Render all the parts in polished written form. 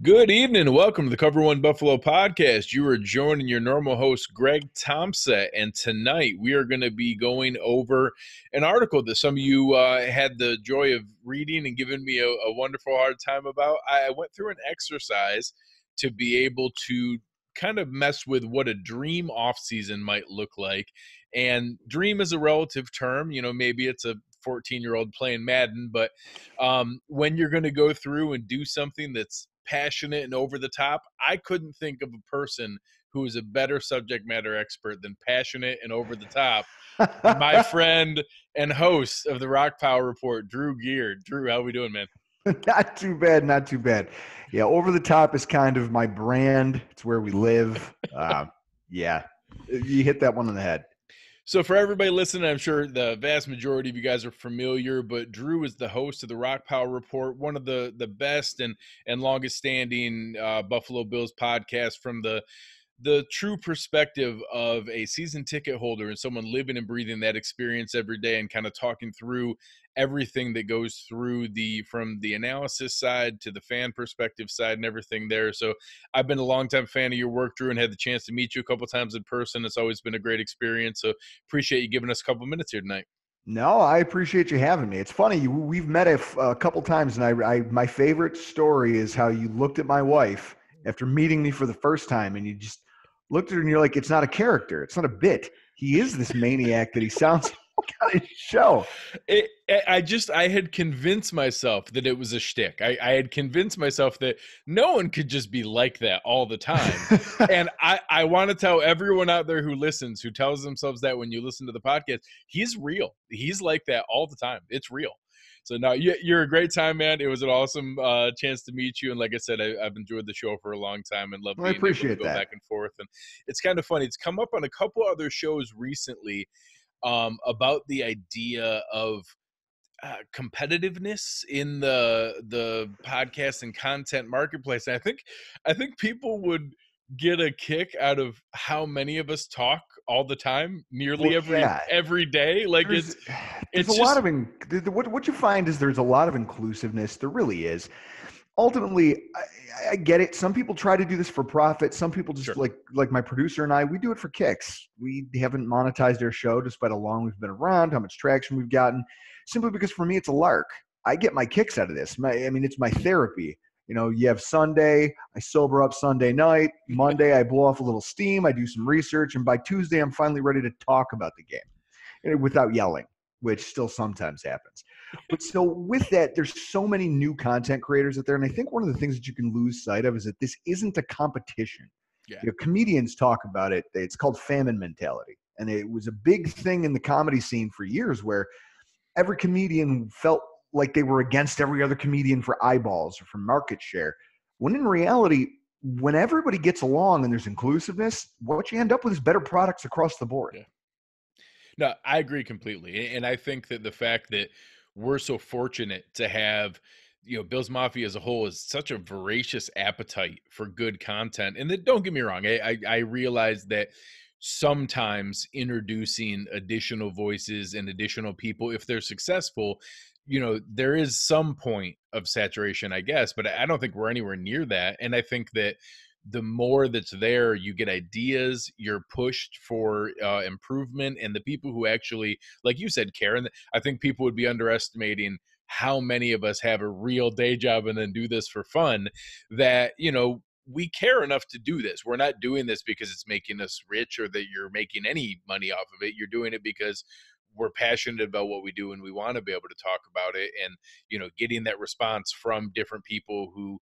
Good evening. Welcome to the Cover One Buffalo podcast. You are joining your normal host, Greg Thompson. And tonight we are going to be going over an article that some of you had the joy of reading and giving me a wonderful hard time about. I went through an exercise to be able to kind of mess with what a dream offseason might look like. And dream is a relative term. Maybe it's a 14-year-old playing Madden, but when you're going to go through and do something that's passionate and over the top, I couldn't think of a person who is a better subject matter expert than passionate and over the top. My friend and host of the Rockpile report, Drew Gier. Drew, how we doing, man? Not too bad, not too bad. Yeah, over the top is kind of my brand. It's where we live. Yeah, you hit that one on the head. So for everybody listening, I'm sure the vast majority of you guys are familiar, but Drew is the host of the Rockpile Report, one of the best and longest standing Buffalo Bills podcast from the true perspective of a season ticket holder and someone living and breathing that experience every day and kind of talking through everything that goes through from the analysis side to the fan perspective side and everything there. So I've been a longtime fan of your work, Drew, and had the chance to meet you a couple times in person. It's always been a great experience. So appreciate you giving us a couple minutes here tonight. No, I appreciate you having me. It's funny, we've met a couple times, and I my favorite story is how you looked at my wife after meeting me for the first time, and you just looked at her and you're like, it's not a character. It's not a bit. He is this maniac that he sounds like on his show. I had convinced myself that it was a shtick. I had convinced myself that no one could just be like that all the time. And I want to tell everyone out there who listens, who tells themselves that when you listen to the podcast, he's real. He's like that all the time. It's real. So no, you're a great time, man. It was an awesome chance to meet you. And like I said, I've enjoyed the show for a long time and love being able to go back and forth. And it's kind of funny. It's come up on a couple other shows recently about the idea of competitiveness in the podcast and content marketplace. And I think people would get a kick out of how many of us talk all the time, nearly every day. Like it's a just, lot of what you find is there's a lot of inclusiveness. There really is. Ultimately, I get it. Some people try to do this for profit. Some people just sure. like my producer and I, we do it for kicks. We haven't monetized our show despite how long we've been around, how much traction we've gotten, simply because for me, it's a lark. I get my kicks out of this. It's my therapy. You have Sunday, I sober up Sunday night. Monday, I blow off a little steam. I do some research. And by Tuesday, I'm finally ready to talk about the game without yelling, which still sometimes happens. But so with that, there's so many new content creators out there. And I think one of the things that you can lose sight of is that this isn't a competition. Yeah. Comedians talk about it. It's called famine mentality. And it was a big thing in the comedy scene for years where every comedian felt like they were against every other comedian for eyeballs or for market share. When in reality, when everybody gets along and there's inclusiveness, what you end up with is better products across the board. Yeah. No, I agree completely. And I think that the fact that we're so fortunate to have, Bills Mafia as a whole is such a voracious appetite for good content. And that, don't get me wrong, I realize that sometimes introducing additional voices and additional people, if they're successful, there is some point of saturation, I guess, but I don't think we're anywhere near that. And I think that the more that's there, you get ideas, you're pushed for improvement, and the people who actually, like you said, Karen, I think people would be underestimating how many of us have a real day job and then do this for fun, that, we care enough to do this. We're not doing this because it's making us rich or that you're making any money off of it. You're doing it because we're passionate about what we do and we want to be able to talk about it. And, getting that response from different people who,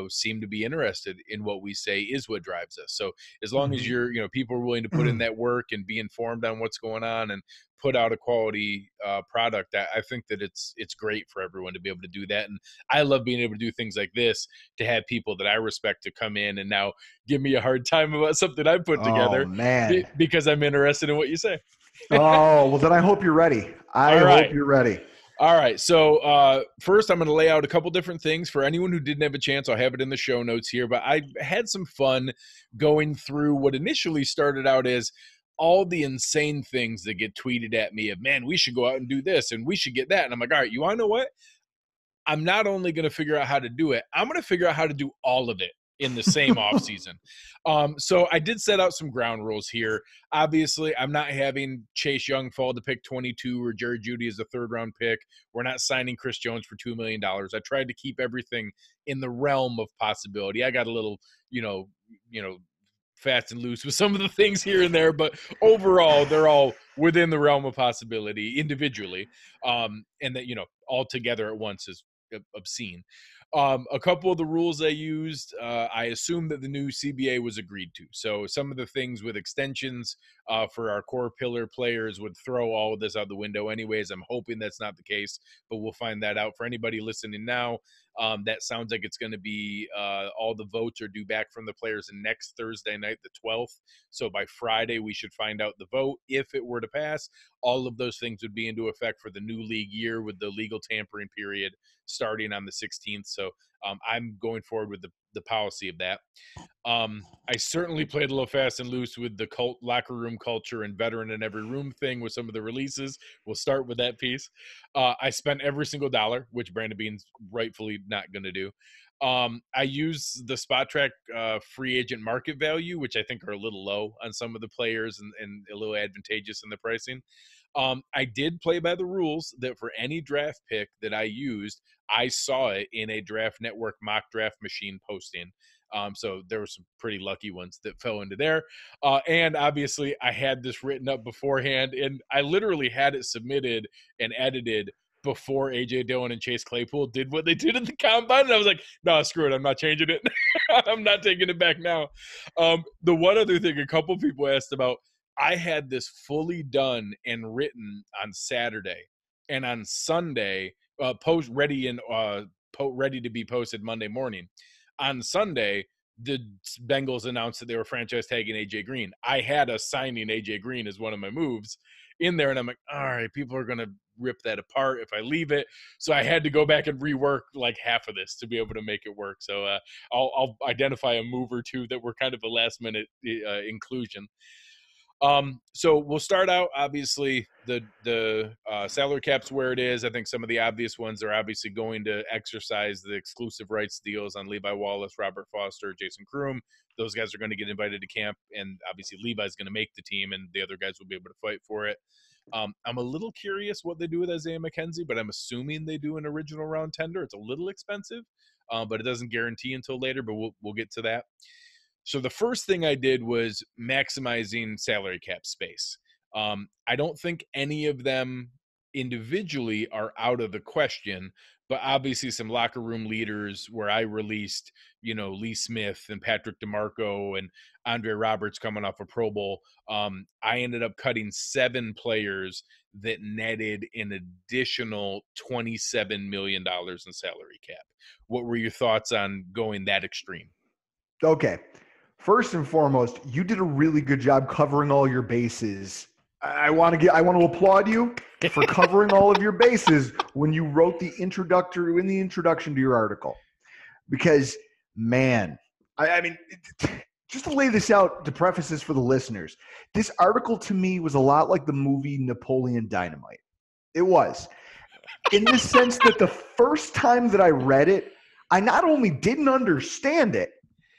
seem to be interested in what we say is what drives us. So as long as people are willing to put in that work and be informed on what's going on and put out a quality product, I think that it's great for everyone to be able to do that. And I love being able to do things like this, to have people that I respect to come in and now give me a hard time about something I put together, because I'm interested in what you say. Oh, well, then I hope you're ready. I hope you're ready. All right. So first, I'm going to lay out a couple different things for anyone who didn't have a chance. I'll have it in the show notes here. But I had some fun going through what initially started out as all the insane things that get tweeted at me of, man, we should go out and do this and we should get that. And I'm like, all right, you want to know what? I'm not only going to figure out how to do it, I'm going to figure out how to do all of it in the same offseason. So I did set out some ground rules here. Obviously, I'm not having Chase Young fall to pick 22 or Jerry Jeudy as a third-round pick. We're not signing Chris Jones for $2 million. I tried to keep everything in the realm of possibility. I got a little, fast and loose with some of the things here and there, but overall, they're all within the realm of possibility individually. And that, all together at once is obscene. A couple of the rules I used, I assume that the new CBA was agreed to. So some of the things with extensions for our core pillar players would throw all of this out the window anyways. I'm hoping that's not the case, but we'll find that out. For anybody listening now, that sounds like it's going to be all the votes are due back from the players next Thursday night, the 12th. So by Friday, we should find out the vote. If it were to pass, all of those things would be into effect for the new league year with the legal tampering period starting on the 16th. So I'm going forward with the policy of that. I certainly played a little fast and loose with the cult locker room culture and veteran in every room thing with some of the releases. We'll start with that piece. I spent every single dollar, which Brandon Beane's rightfully not going to do. I use the Spot Track free agent market value, which I think are a little low on some of the players and a little advantageous in the pricing. I did play by the rules that for any draft pick that I used, I saw it in a Draft Network mock draft machine posting. So there were some pretty lucky ones that fell into there. And obviously, I had this written up beforehand, and I literally had it submitted and edited before A.J. Dillon and Chase Claypool did what they did at the combine. And I was like, no, screw it. I'm not changing it. I'm not taking it back now. The one other thing a couple people asked about, I had this fully done and written on Saturday. And on Sunday, ready to be posted Monday morning. On Sunday, the Bengals announced that they were franchise tagging AJ Green. I had us signing AJ Green as one of my moves in there, and I'm like, all right, people are going to rip that apart if I leave it. So I had to go back and rework like half of this to be able to make it work. So I'll identify a move or two that were kind of a last minute inclusion. So we'll start out, obviously, the salary cap's where it is. I think some of the obvious ones are obviously going to exercise the exclusive rights deals on Levi Wallace, Robert Foster, Jason Kroom. Those guys are going to get invited to camp, and obviously Levi's going to make the team, and the other guys will be able to fight for it. I'm a little curious what they do with Isaiah McKenzie, but I'm assuming they do an original round tender. It's a little expensive, but it doesn't guarantee until later, but we'll get to that. So the first thing I did was maximizing salary cap space. I don't think any of them individually are out of the question, but obviously some locker room leaders where I released, Lee Smith and Patrick DeMarco and Andre Roberts coming off a Pro Bowl. I ended up cutting 7 players that netted an additional $27 million in salary cap. What were your thoughts on going that extreme? Okay. First and foremost, you did a really good job covering all your bases. I want to applaud you for covering all of your bases when you wrote the introduction to your article. Because, man, I mean, just to lay this out, to preface this for the listeners, this article to me was a lot like the movie Napoleon Dynamite. It was. In the sense that the first time that I read it, I not only didn't understand it,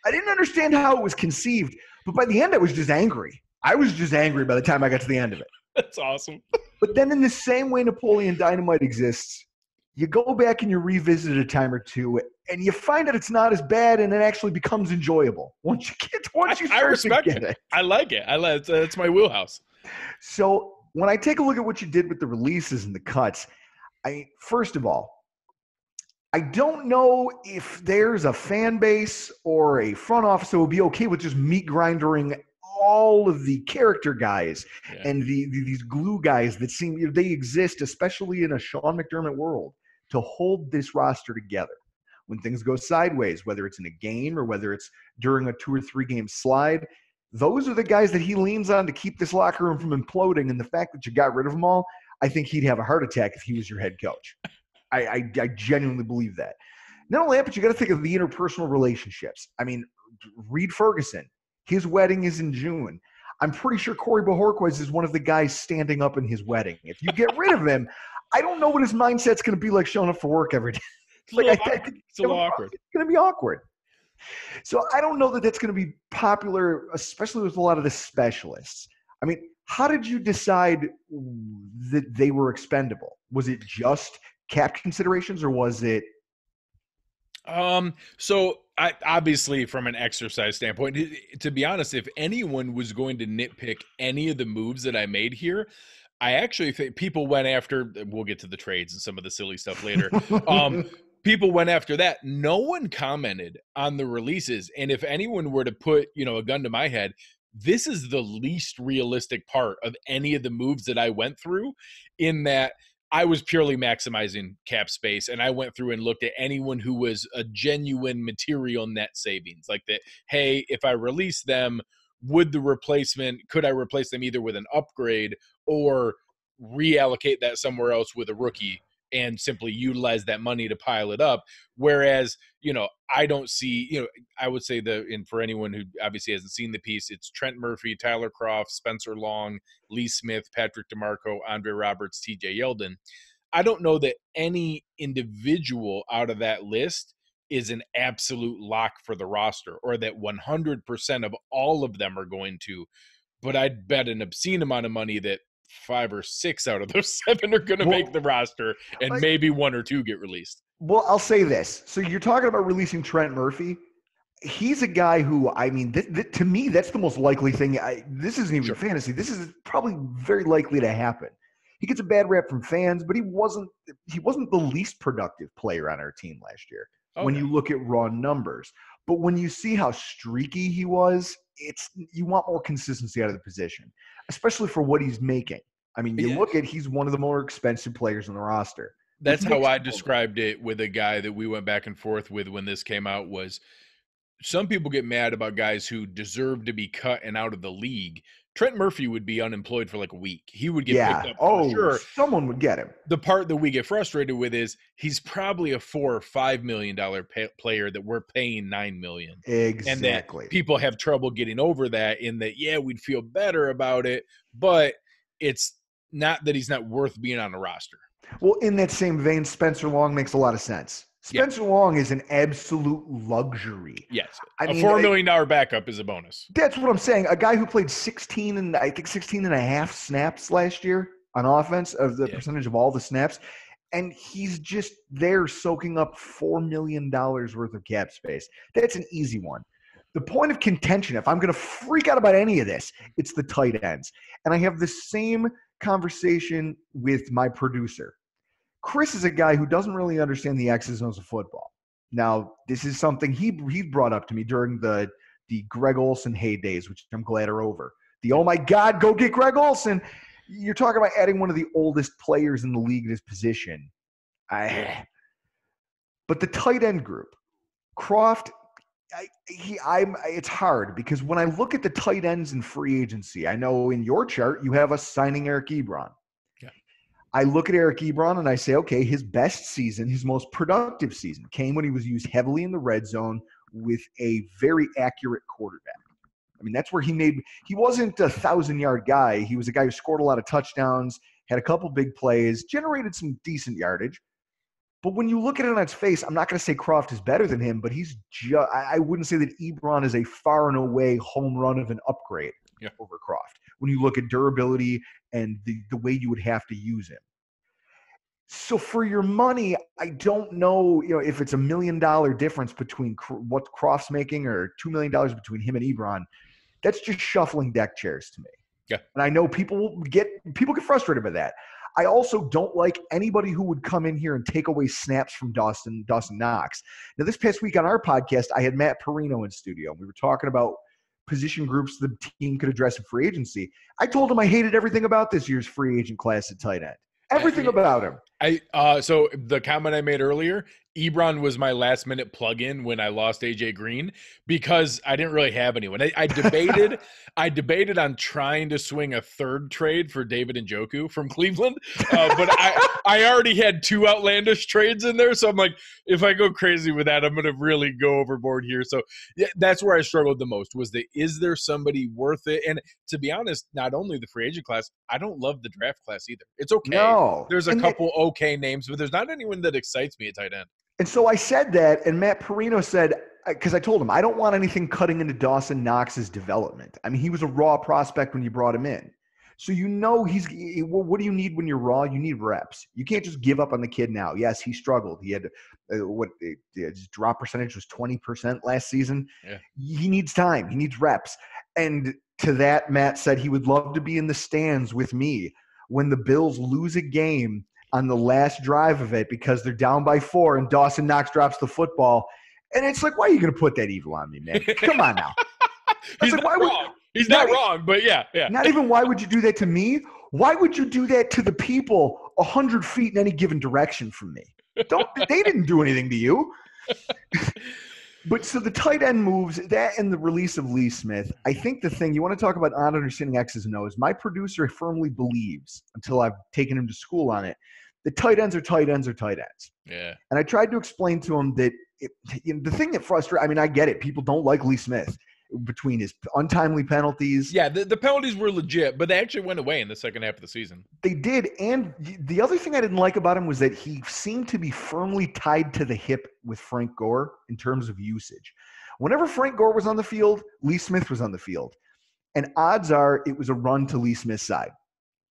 I didn't understand how it was conceived, but by the end, I was just angry. I was just angry by the time I got to the end of it. That's awesome. But then in the same way Napoleon Dynamite exists, you go back and you revisit it a time or two, and you find that it's not as bad, and it actually becomes enjoyable once you start to get it. I like it. It's my wheelhouse. So when I take a look at what you did with the releases and the cuts, first of all, I don't know if there's a fan base or a front office that will be okay with just meat grinding all of the character guys and these glue guys that seem they exist, especially in a Sean McDermott world, to hold this roster together. When things go sideways, whether it's in a game or whether it's during a 2 or 3 game slide, those are the guys that he leans on to keep this locker room from imploding. And the fact that you got rid of them all, I think he'd have a heart attack if he was your head coach. I genuinely believe that. Not only that, but you got to think of the interpersonal relationships. I mean, Reed Ferguson, his wedding is in June. I'm pretty sure Corey Bojorquez is one of the guys standing up in his wedding. If you get rid of him, I don't know what his mindset's going to be like showing up for work every day. It's a Like, little I awkward. think It's a little awkward. it's going to be awkward. So I don't know that that's going to be popular, especially with a lot of the specialists. I mean, how did you decide that they were expendable? Was it just cap considerations, or was it? So I obviously from an exercise standpoint, to be honest, if anyone was going to nitpick any of the moves that I made here, I actually think people went after, we'll get to the trades and some of the silly stuff later. Um, People went after that. No one commented on the releases. And if anyone were to put, a gun to my head, this is the least realistic part of any of the moves that I went through, in that I was purely maximizing cap space, and I went through and looked at anyone who was a genuine material net savings. Like that, hey, if I release them, could I replace them either with an upgrade or reallocate that somewhere else with a rookie and simply utilize that money to pile it up? Whereas, I don't see, I would say and for anyone who obviously hasn't seen the piece, it's Trent Murphy, Tyler Kroft, Spencer Long, Lee Smith, Patrick DeMarco, Andre Roberts, TJ Yeldon. I don't know that any individual out of that list is an absolute lock for the roster, or that 100% of all of them are going to, but I'd bet an obscene amount of money that 5 or 6 out of those 7 are going to make the roster, and maybe 1 or 2 get released. Well, I'll say this. So you're talking about releasing Trent Murphy. He's a guy who, I mean, to me, that's the most likely thing. This isn't even fantasy. This is probably very likely to happen. He gets a bad rap from fans, but he wasn't the least productive player on our team last year when you look at raw numbers. But when you see how streaky he was, you want more consistency out of the position, especially for what he's making. I mean, you look at, he's one of the more expensive players on the roster. That's how I described it with a guy that we went back and forth with when this came out. Was some people get mad about guys who deserve to be cut and out of the league. Trent Murphy would be unemployed for like a week. He would get picked up for sure. Someone would get him. The part that we get frustrated with is he's probably a $4 or $5 million player that we're paying $9 million. Exactly. And that people have trouble getting over that, in that, we'd feel better about it, but it's not that he's not worth being on a roster. Well, in that same vein, Spencer Long makes a lot of sense. Spencer Long is an absolute luxury. Yes. I mean, $4 million backup is a bonus. That's what I'm saying. A guy who played 16 and a half snaps last year on offense, of the percentage of all the snaps, and he's just there soaking up $4 million worth of cap space. That's an easy one. The point of contention, if I'm going to freak out about any of this, it's the tight ends. And I have the same conversation with my producer. Chris is a guy who doesn't really understand the X's and O's of football. Now, this is something he brought up to me during the Greg Olsen heydays, which I'm glad are over. Oh my God, go get Greg Olsen. You're talking about adding one of the oldest players in the league in his position. But the tight end group, Kroft, it's hard because when I look at the tight ends in free agency, I know in your chart you have us signing Eric Ebron. Yeah. I look at Eric Ebron and I say, okay, his best season, his most productive season came when he was used heavily in the red zone with a very accurate quarterback. I mean, that's where he wasn't a 1,000-yard guy. He was a guy who scored a lot of touchdowns, had a couple big plays, generated some decent yardage. But when you look at it on its face, I'm not going to say Kroft is better than him, but I wouldn't say that Ebron is a far and away home run of an upgrade over Kroft when you look at durability and the way you would have to use him. So for your money, I don't know, if it's $1 million difference between what Kroft's making or $2 million between him and Ebron. That's just shuffling deck chairs to me. Yeah. And I know people get frustrated by that. I also don't like anybody who would come in here and take away snaps from Dawson Knox. Now, this past week on our podcast, I had Matt Perino in studio. We were talking about position groups the team could address in free agency. I told him I hated everything about this year's free agent class at tight end. Everything about him. So the comment I made earlier, Ebron was my last minute plug-in when I lost AJ Green because I didn't really have anyone. I debated on trying to swing a third trade for David Njoku from Cleveland, but I already had 2 outlandish trades in there, so I'm like, if I go crazy with that, I'm going to really go overboard here. So that's where I struggled the most, was is there somebody worth it? And to be honest, not only the free agent class, I don't love the draft class either. It's okay. No. There's a couple okay names, but there's not anyone that excites me at tight end. And so I said that, and Matt Perino said, because I told him, I don't want anything cutting into Dawson Knox's development. I mean, he was a raw prospect when you brought him in. So what do you need when you're raw? You need reps. You can't just give up on the kid now. Yes, he struggled. He had his drop percentage was 20% last season. Yeah. He needs time. He needs reps. And to that, Matt said he would love to be in the stands with me when the Bills lose a game on the last drive of it because they're down by 4 and Dawson Knox drops the football. And it's like, why are you going to put that evil on me, man? Come on now. He's like, not wrong. He's not wrong, but yeah. Not even why would you do that to me? Why would you do that to the people 100 feet in any given direction from me? They didn't do anything to you. But so the tight end moves, that and the release of Lee Smith, I think the thing, you want to talk about not understanding X's and O's, my producer firmly believes, until I've taken him to school on it, that tight ends are tight ends are tight ends. Yeah. And I tried to explain to him that the thing that frustrates, I mean, I get it. People don't like Lee Smith between his untimely penalties. Yeah, the penalties were legit, but they actually went away in the second half of the season. They did. And the other thing I didn't like about him was that he seemed to be firmly tied to the hip with Frank Gore in terms of usage. Whenever Frank Gore was on the field, Lee Smith was on the field. And odds are it was a run to Lee Smith's side.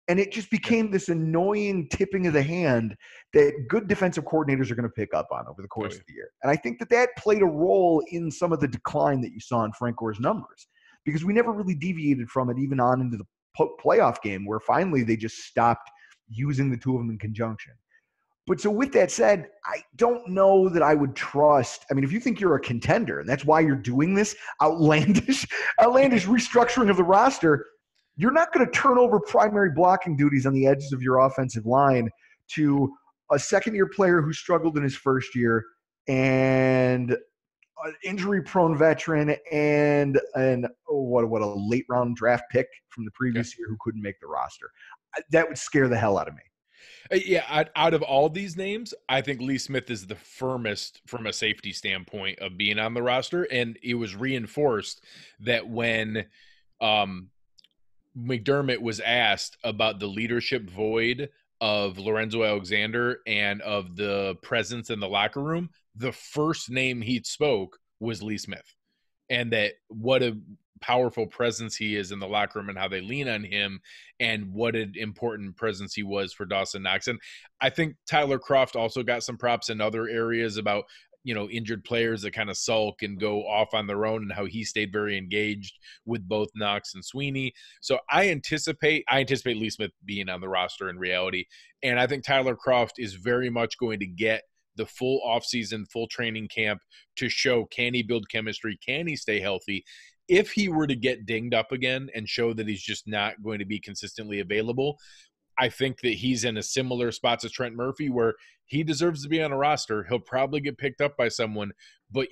And it just became this annoying tipping of the hand that good defensive coordinators are going to pick up on over the course of the year. And I think that played a role in some of the decline that you saw in Frank Gore's numbers, because we never really deviated from it even on into the playoff game, where finally they just stopped using the two of them in conjunction. But so with that said, I don't know that I would trust. I mean, if you think you're a contender and that's why you're doing this outlandish restructuring of the roster, you're not going to turn over primary blocking duties on the edges of your offensive line to a second-year player who struggled in his first year and an injury-prone veteran and what a late-round draft pick from the previous year who couldn't make the roster. That would scare the hell out of me. Yeah, out of all these names, I think Lee Smith is the firmest from a safety standpoint of being on the roster, and it was reinforced that when McDermott was asked about the leadership void of Lorenzo Alexander and of the presence in the locker room, the first name he spoke was Lee Smith. And that what a powerful presence he is in the locker room and how they lean on him and what an important presence he was for Dawson Knox. And I think Tyler Kroft also got some props in other areas about, injured players that kind of sulk and go off on their own, and how he stayed very engaged with both Knox and Sweeney. So I anticipate Lee Smith being on the roster in reality. And I think Tyler Kroft is very much going to get the full offseason, full training camp to show, can he build chemistry? Can he stay healthy? If he were to get dinged up again and show that he's just not going to be consistently available, I think that he's in a similar spot to Trent Murphy, where he deserves to be on a roster. He'll probably get picked up by someone, but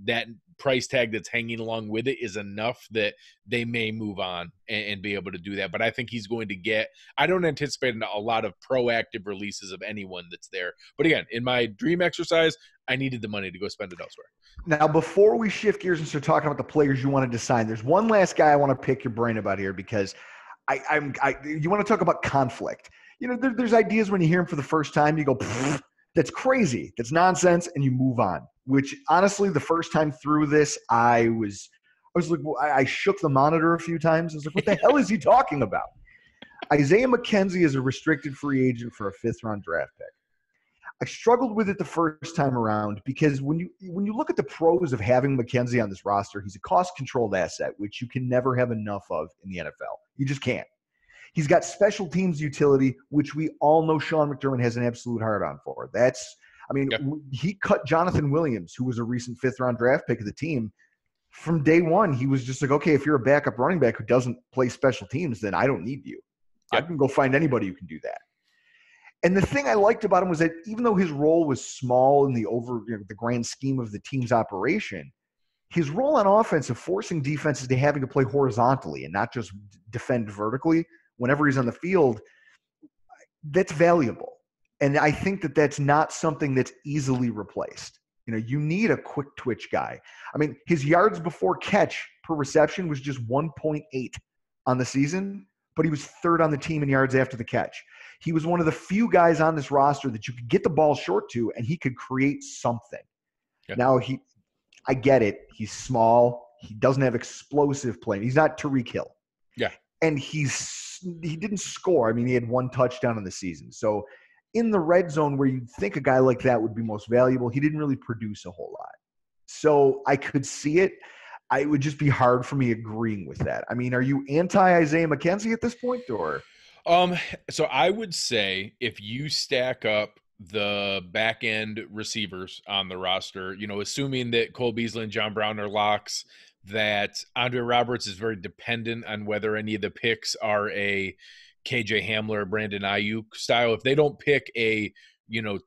that price tag that's hanging along with it is enough that they may move on and be able to do that. But I think he's going to get – I don't anticipate a lot of proactive releases of anyone that's there. But again, in my dream exercise, I needed the money to go spend it elsewhere. Now, before we shift gears and start talking about the players you wanted to sign, there's one last guy I want to pick your brain about here, because – you want to talk about conflict. There's ideas when you hear them for the first time, you go, that's crazy. That's nonsense. And you move on, which honestly, the first time through this, I was like, I shook the monitor a few times. I was like, what the hell is he talking about? Isaiah McKenzie is a restricted free agent for a 5th-round draft pick. I struggled with it the first time around because when you look at the pros of having McKenzie on this roster, he's a cost-controlled asset, which you can never have enough of in the NFL. You just can't. He's got special teams utility, which we all know Sean McDermott has an absolute hard-on for. He cut Jonathan Williams, who was a recent 5th-round draft pick of the team. From day one, he was just like, okay, if you're a backup running back who doesn't play special teams, then I don't need you. Yep. I can go find anybody who can do that. And the thing I liked about him was that even though his role was small in the the grand scheme of the team's operation, his role on offense of forcing defenses to having to play horizontally and not just defend vertically whenever he's on the field, that's valuable. And I think that that's not something that's easily replaced. You need a quick twitch guy. I mean, his yards before catch per reception was just 1.8 on the season. but he was third on the team in yards after the catch. He was one of the few guys on this roster that you could get the ball short to, and he could create something. Yeah. Now, I get it. He's small. He doesn't have explosive play. He's not Tyreek Hill. Yeah. And he didn't score. I mean, he had one touchdown in the season. So in the red zone where you'd think a guy like that would be most valuable, he didn't really produce a whole lot. So I could see it. It would just be hard for me agreeing with that. I mean, are you anti-Isaiah McKenzie at this point, or? So I would say if you stack up the back end receivers on the roster, assuming that Cole Beasley and John Brown are locks, that Andre Roberts is very dependent on whether any of the picks are a KJ Hamler or Brandon Ayuk style. If they don't pick a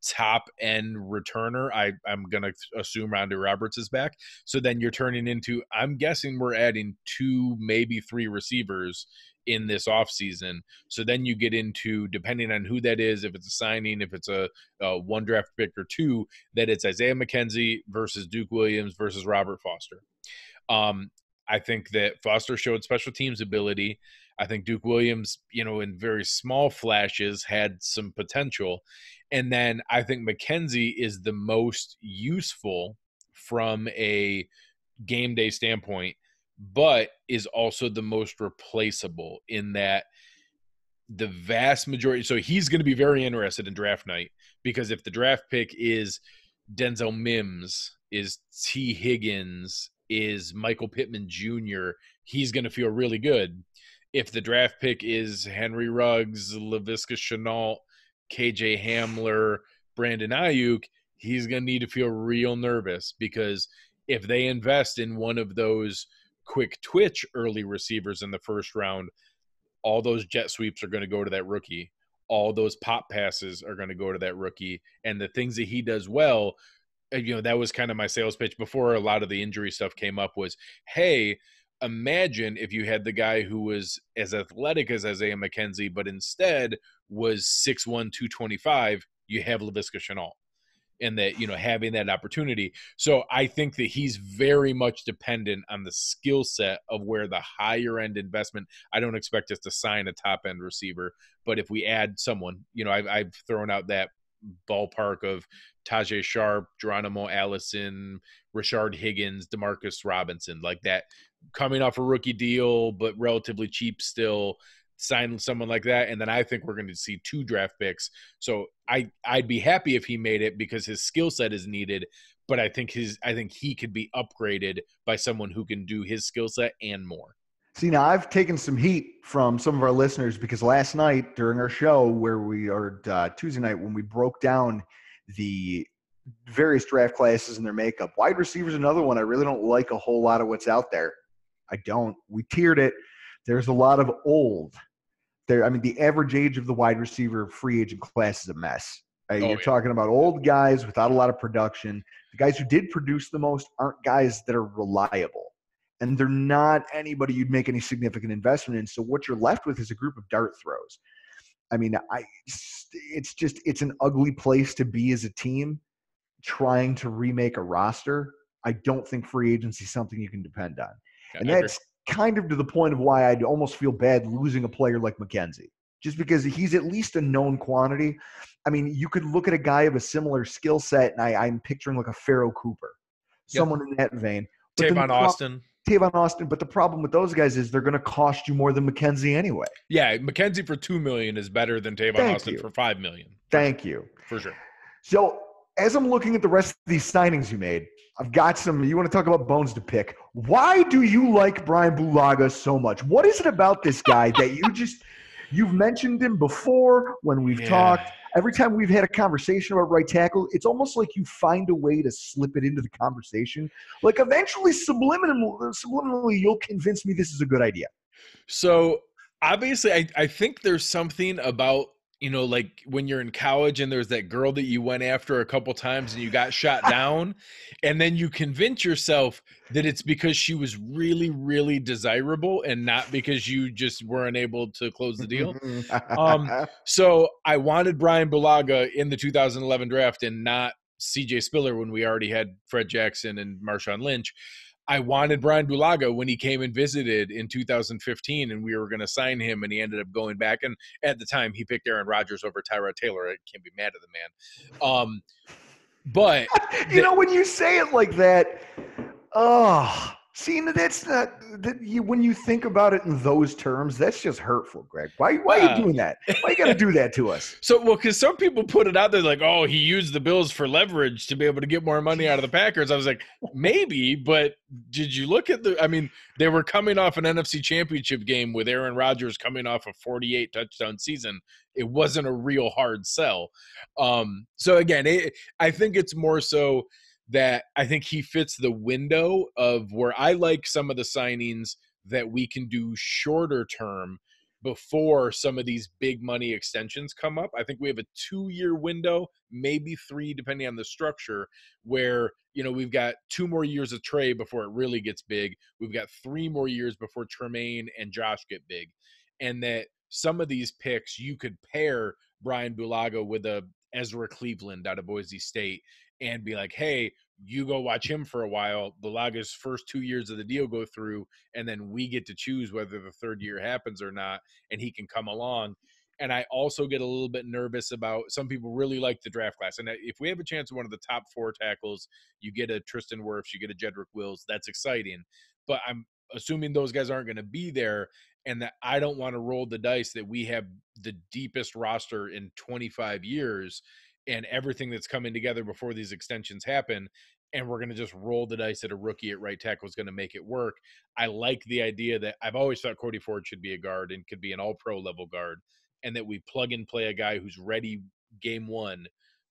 top end returner, I'm gonna assume Andre Roberts is back. So then you're turning into, I'm guessing we're adding 2, maybe 3 receivers in this offseason. So then you get into, depending on who that is, if it's a signing, if it's a 1 draft pick or 2, that it's Isaiah McKenzie versus Duke Williams versus Robert Foster. I think that Foster showed special teams ability. I think Duke Williams, in very small flashes, had some potential. And then I think McKenzie is the most useful from a game day standpoint, but is also the most replaceable in that the vast majority. So he's going to be very interested in draft night, because if the draft pick is Denzel Mims, is T. Higgins, is Michael Pittman Jr., he's going to feel really good. If the draft pick is Henry Ruggs, Laviska Shenault, KJ Hamler, Brandon Ayuk, he's going to need to feel real nervous, because if they invest in one of those quick twitch early receivers in the first round, all those jet sweeps are going to go to that rookie. All those pop passes are going to go to that rookie. And the things that he does well, that was kind of my sales pitch before a lot of the injury stuff came up, was, hey, imagine if you had the guy who was as athletic as Isaiah McKenzie, but instead was 6'1", 225, you have Laviska Shenault. And that, having that opportunity. So I think that he's very much dependent on the skill set of where the higher end investment. I don't expect us to sign a top end receiver, but if we add someone, I've thrown out that ballpark of Tajay Sharp, Geronimo Allison, Rashard Higgins, Demarcus Robinson, like that, coming off a rookie deal, but relatively cheap still. Sign someone like that, and then I think we're going to see 2 draft picks. So I'd be happy if he made it, because his skill set is needed, but I think he could be upgraded by someone who can do his skill set and more. See, now I've taken some heat from some of our listeners, because last night during our show, Tuesday night, when we broke down the various draft classes and their makeup, wide receivers, another one I really don't like a whole lot of what's out there. I don't. We tiered it. There's a lot of old. The average age of the wide receiver free agent class is a mess. You're talking about old guys without a lot of production. The guys who did produce the most aren't guys that are reliable. And they're not anybody you'd make any significant investment in. So what you're left with is a group of dart throws. It's an ugly place to be as a team trying to remake a roster. I don't think free agency is something you can depend on. Yeah, and that's kind of to the point of why I'd almost feel bad losing a player like McKenzie, just because he's at least a known quantity. You could look at a guy of a similar skill set, and I'm picturing like a Pharaoh Cooper, someone in that vein. Tavon Austin. But the problem with those guys is they're going to cost you more than McKenzie anyway. Yeah, McKenzie for $2 million is better than Tavon Austin for $5 million. Thank you. For sure. So as I'm looking at the rest of these signings you made, I've got some. You want to talk about bones to pick? Why do you like Brian Bulaga so much? What is it about this guy that you've mentioned him before when we've talked? Every time we've had a conversation about right tackle, it's almost like you find a way to slip it into the conversation. Like eventually, subliminally, you'll convince me this is a good idea. So obviously, I think there's something about, like when you're in college and there's that girl that you went after a couple times and you got shot down, and then you convince yourself that it's because she was really, really desirable and not because you just weren't able to close the deal. So I wanted Brian Bulaga in the 2011 draft and not CJ Spiller when we already had Fred Jackson and Marshawn Lynch. I wanted Brian Bulaga when he came and visited in 2015, and we were going to sign him, and he ended up going back. And at the time, he picked Aaron Rodgers over Tyrod Taylor. I can't be mad at the man. But when you say it like that, oh, see, that's not that you. When you think about it in those terms, that's just hurtful, Greg. Why are you doing that? Why you got to do that to us? Because some people put it out there like, oh, he used the Bills for leverage to be able to get more money out of the Packers. I was like, maybe, but did you look at they were coming off an NFC Championship game with Aaron Rodgers coming off a 48 touchdown season. It wasn't a real hard sell. So again, I think it's more so that I think he fits the window of where I like some of the signings that we can do shorter term before some of these big money extensions come up. I think we have a 2-year window, maybe 3, depending on the structure, where, we've got 2 more years of Trey before it really gets big. We've got 3 more years before Tremaine and Josh get big. And that some of these picks, you could pair Brian Bulaga with a Ezra Cleveland out of Boise State and be like, hey, you go watch him for a while. Bulaga's first 2 years of the deal go through, and then we get to choose whether the 3rd year happens or not, and he can come along. And I also get a little bit nervous about some people really like the draft class. And if we have a chance of one of the top 4 tackles, you get a Tristan Wirfs, you get a Jedrick Wills, that's exciting. But I'm assuming those guys aren't going to be there, and that I don't want to roll the dice that we have the deepest roster in 25 years and everything that's coming together before these extensions happen, and we're going to just roll the dice that a rookie at right tackle is going to make it work. I like the idea that I've always thought Cody Ford should be a guard and could be an all-pro level guard, and that we plug and play a guy who's ready game 1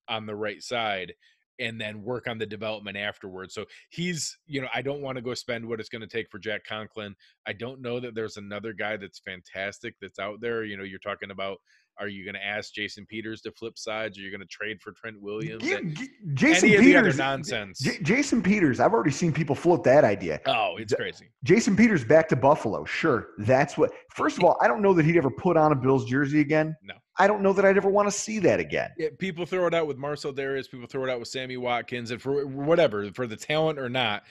on the right side and then work on the development afterwards. So he's, I don't want to go spend what it's going to take for Jack Conklin. I don't know that there's another guy that's fantastic that's out there. You're talking about, are you going to ask Jason Peters to flip sides? Or are you going to trade for Trent Williams? Jason Any Peters, of the other nonsense. Jason Peters, I've already seen people float that idea. Oh, it's crazy. Jason Peters back to Buffalo. Sure. That's what, first of all, I don't know that he'd ever put on a Bills jersey again. No. I don't know that I'd ever want to see that again. Yeah, people throw it out with Marcel Darius. People throw it out with Sammy Watkins. And for whatever, for the talent or not,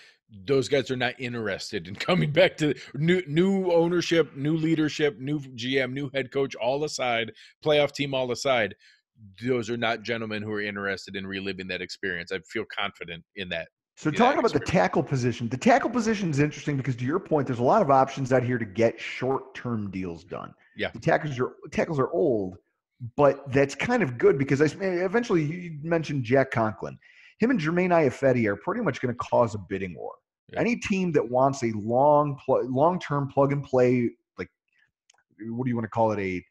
those guys are not interested in coming back to new ownership, new leadership, new GM, new head coach, all aside, playoff team all aside. Those are not gentlemen who are interested in reliving that experience. I feel confident in that. So talking about the tackle position is interesting because, to your point, there's a lot of options out here to get short-term deals done. Yeah. The tackles are old, but that's kind of good because eventually you mentioned Jack Conklin. Him and Jermaine Iafetti are pretty much going to cause a bidding war. Yeah. Any team that wants a long-term plug-and-play, like, what do you want to call it?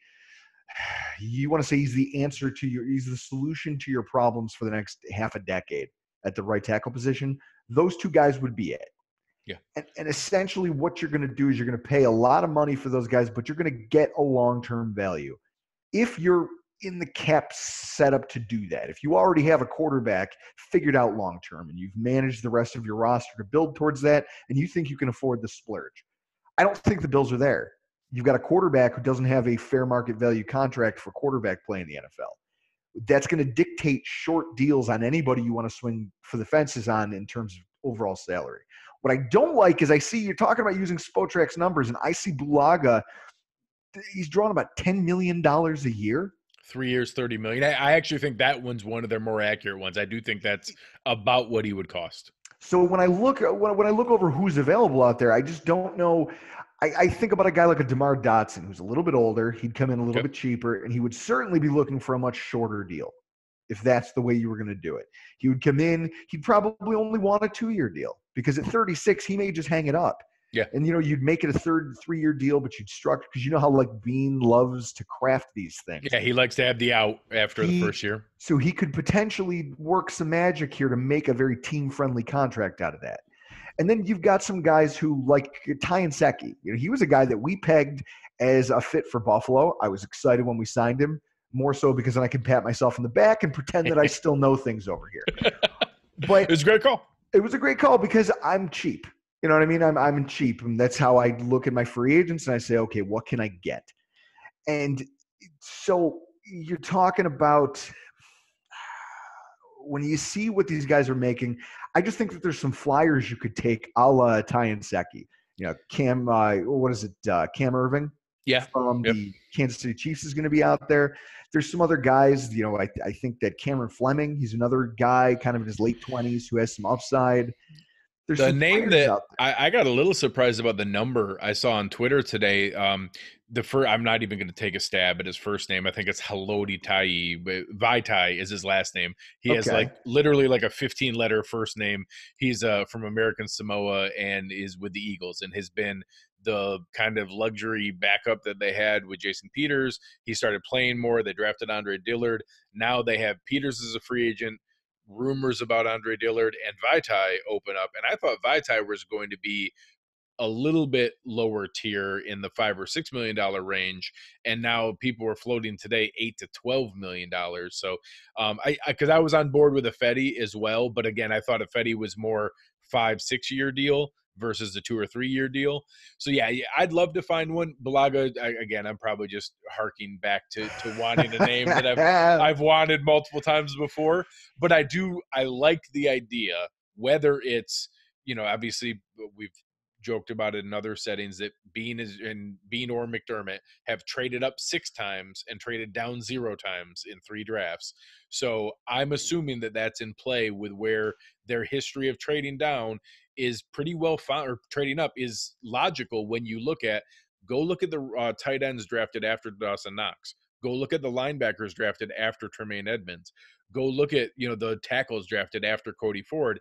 You want to say he's the solution to your problems for the next half a decade at the right tackle position. Those 2 guys would be it. Yeah. And essentially what you're going to do is you're going to pay a lot of money for those guys, but you're going to get a long-term value. If you're in the cap setup to do that, if you already have a quarterback figured out long-term and you've managed the rest of your roster to build towards that, and you think you can afford the splurge, I don't think the Bills are there. You've got a quarterback who doesn't have a fair market value contract for quarterback play in the NFL. That's going to dictate short deals on anybody you want to swing for the fences on in terms of overall salary. What I don't like is I see you're talking about using Spotrac numbers, and I see Bulaga, he's drawing about $10 million a year. 3 years, $30 million. I actually think that one's one of their more accurate ones. I do think that's about what he would cost. So when I look over who's available out there, I just don't know. I think about a guy like a DeMar Dotson, who's a little bit older. He'd come in a little bit cheaper, and he would certainly be looking for a much shorter deal if that's the way you were going to do it. He would come in. He'd probably only want a 2-year deal because at 36, he may just hang it up. Yeah. And, you'd make it a 3-year deal, but you'd structure, because how like Bean loves to craft these things. Yeah, he likes to have the out after the first year. So he could potentially work some magic here to make a very team-friendly contract out of that. And then you've got some guys who, like Ty Nsekhe. He was a guy that we pegged as a fit for Buffalo. I was excited when we signed him, more so because then I can pat myself in the back and pretend that I still know things over here. But it was a great call. It was a great call because I'm cheap. You know what I mean? I'm cheap, and that's how I look at my free agents, and I say, okay, what can I get? And so you're talking about when you see what these guys are making, I just think that there's some flyers you could take a la Ty and Secchi. Cam, what is it? Cam Irving Yeah. from Yep. the Kansas City Chiefs is going to be out there. There's some other guys, I think that Cameron Fleming, he's another guy kind of in his late 20s who has some upside. There's The some name players that out there. I got a little surprised about the number I saw on Twitter today. I'm not even going to take a stab at his first name. I think it's Haloti Tai, but Vaitai is his last name. He has Okay. literally a 15-letter first name. He's from American Samoa and is with the Eagles and has been the kind of luxury backup that they had with Jason Peters. He started playing more. They drafted Andre Dillard. Now they have Peters as a free agent. Rumors about Andre Dillard and Vaitai open up, and I thought Vaitai was going to be a little bit lower tier in the $5 or $6 million range, and now people were floating today $8 to $12 million. So, because I was on board with Ifedi as well, but again, I thought Ifedi was more 5-6 year deal versus the 2 or 3 year deal. So yeah, I'd love to find one. Balaga, again, I'm probably just harking back to wanting a name that I've wanted multiple times before, but I liked the idea, whether it's, obviously we've joked about it in other settings that Bean or McDermott have traded up 6 times and traded down 0 times in 3 drafts. So I'm assuming that that's in play with where their history of trading down is pretty well found, or trading up is logical when you look at the tight ends drafted after Dawson Knox. Go look at the linebackers drafted after Tremaine Edmonds. Go look at, the tackles drafted after Cody Ford.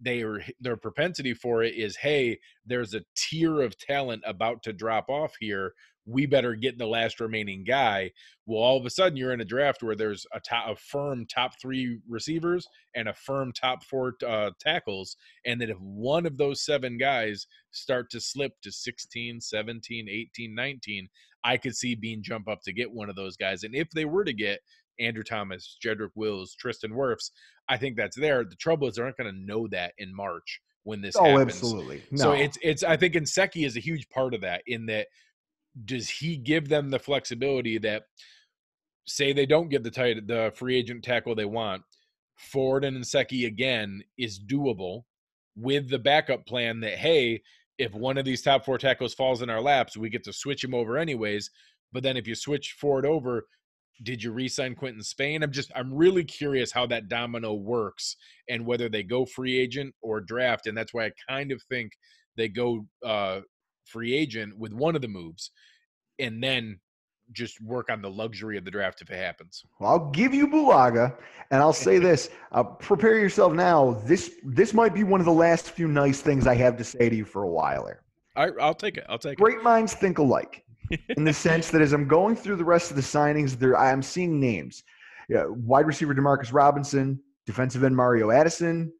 Their propensity for it is, hey, there's a tier of talent about to drop off here. We better get the last remaining guy. Well, all of a sudden you're in a draft where there's a firm top 3 receivers and a firm top 4 tackles. And that if one of those 7 guys start to slip to 16, 17, 18, 19, I could see Bean jump up to get one of those guys. And if they were to get Andrew Thomas, Jedrick Wills, Tristan Wirfs, I think that's there. The trouble is they're not going to know that in March when this happens. Absolutely. No. So it's I think Nsekhe is a huge part of that, in that, does he give them the flexibility that, say they don't get the free agent tackle they want, Ford and Nsekhe again is doable with the backup plan that, hey, if one of these top 4 tackles falls in our laps, we get to switch him over anyways. But then if you switch Ford over, did you re-sign Quentin Spain? I'm really curious how that domino works and whether they go free agent or draft. And that's why I kind of think they go free agent with one of the moves and then just work on the luxury of the draft if it happens. Well, I'll give you Bulaga, and I'll say this: prepare yourself now. This might be one of the last few nice things I have to say to you for a while here. I'll take it. Great minds think alike, in the sense that as I'm going through the rest of the signings, I'm seeing names: wide receiver Demarcus Robinson, defensive end Mario Addison,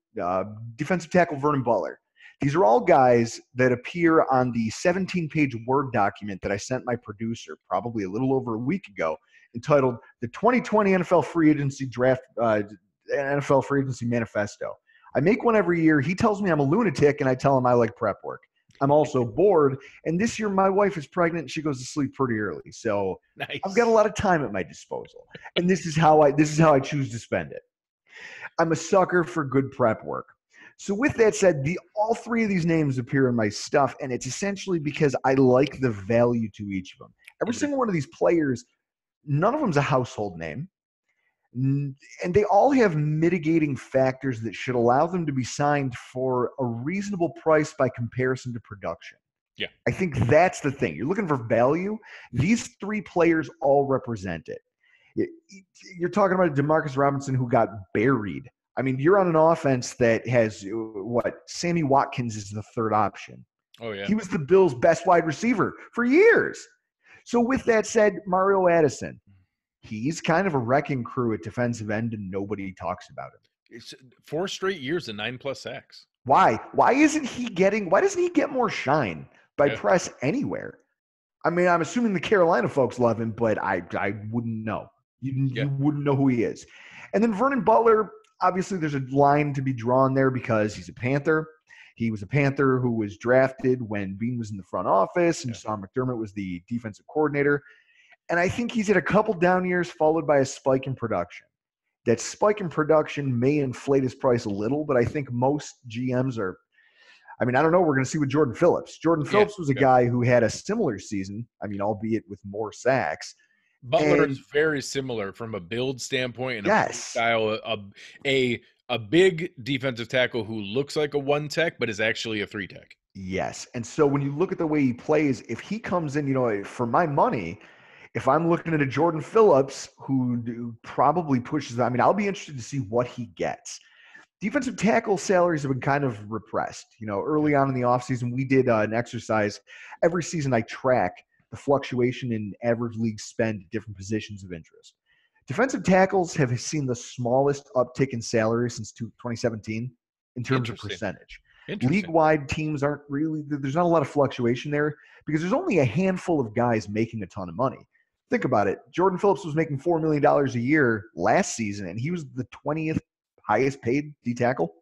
defensive tackle Vernon Butler. These are all guys that appear on the 17-page Word document that I sent my producer probably a little over a week ago, entitled "The 2020 NFL Free Agency Draft, NFL Free Agency Manifesto." I make one every year. He tells me I'm a lunatic, and I tell him I like prep work. I'm also bored, and this year my wife is pregnant and she goes to sleep pretty early, so nice. I've got a lot of time at my disposal, and this is how I choose to spend it. I'm a sucker for good prep work. So with that said, all 3 of these names appear in my stuff, and it's essentially because I like the value to each of them. Every single one of these players, none of them's a household name, and they all have mitigating factors that should allow them to be signed for a reasonable price by comparison to production. Yeah. I think that's the thing. You're looking for value. These 3 players all represent it. You're talking about Demarcus Robinson, who got buried. I mean, you're on an offense that has Sammy Watkins is the 3rd option. Oh, yeah. He was the Bills' best wide receiver for years. So with that said, Mario Addison, he's kind of a wrecking crew at defensive end, and nobody talks about him. It's 4 straight years of 9+ sacks. Why? Why doesn't he get more shine by press anywhere? I mean, I'm assuming the Carolina folks love him, but I wouldn't know. You wouldn't know who he is. And then Vernon Butler, obviously there's a line to be drawn there because he's a Panther. He was a Panther who was drafted when Bean was in the front office and Sean McDermott was the defensive coordinator. And I think he's had a couple down years followed by a spike in production. That spike in production may inflate his price a little, but I think most GMs are. I mean, I don't know. We're going to see with Jordan Phillips. Jordan Yeah. Phillips was a Yep. guy who had a similar season. I mean, albeit with more sacks. Butler And is very similar from a build standpoint and a play yes, style. A big defensive tackle who looks like a one tech, but is actually a three tech. yes. And so when you look at the way he plays, if he comes in, for my money, if I'm looking at a Jordan Phillips who probably pushes, I mean, I'll be interested to see what he gets. Defensive tackle salaries have been kind of repressed. Yeah. Early on in the offseason, we did an exercise. Every season, I track the fluctuation in average league spend at different positions of interest. Defensive tackles have seen the smallest uptick in salary since 2017 in terms of Interesting. percentage. Interesting. League-wide teams aren't really – there's not a lot of fluctuation there because there's only a handful of guys making a ton of money. Think about it. Jordan Phillips was making $4 million a year last season, and he was the 20th highest paid D tackle.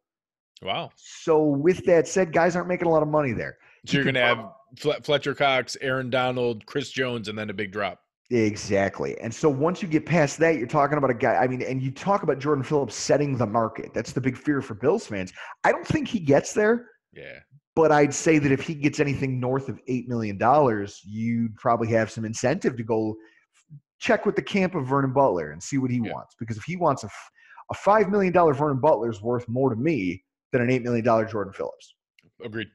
Wow. So with that said, guys aren't making a lot of money there. So you're going to have Fletcher Cox, Aaron Donald, Chris Jones, and then a big drop. Exactly. And so once you get past that, you're talking about a guy, I mean, and you talk about Jordan Phillips setting the market. That's the big fear for Bills fans. I don't think he gets there. Yeah. But I'd say that if he gets anything north of $8 million, you'd probably have some incentive to go check with the camp of Vernon Butler and see what he wants. Because if he wants a $5 million Vernon Butler is worth more to me than an $8 million Jordan Phillips. Agreed.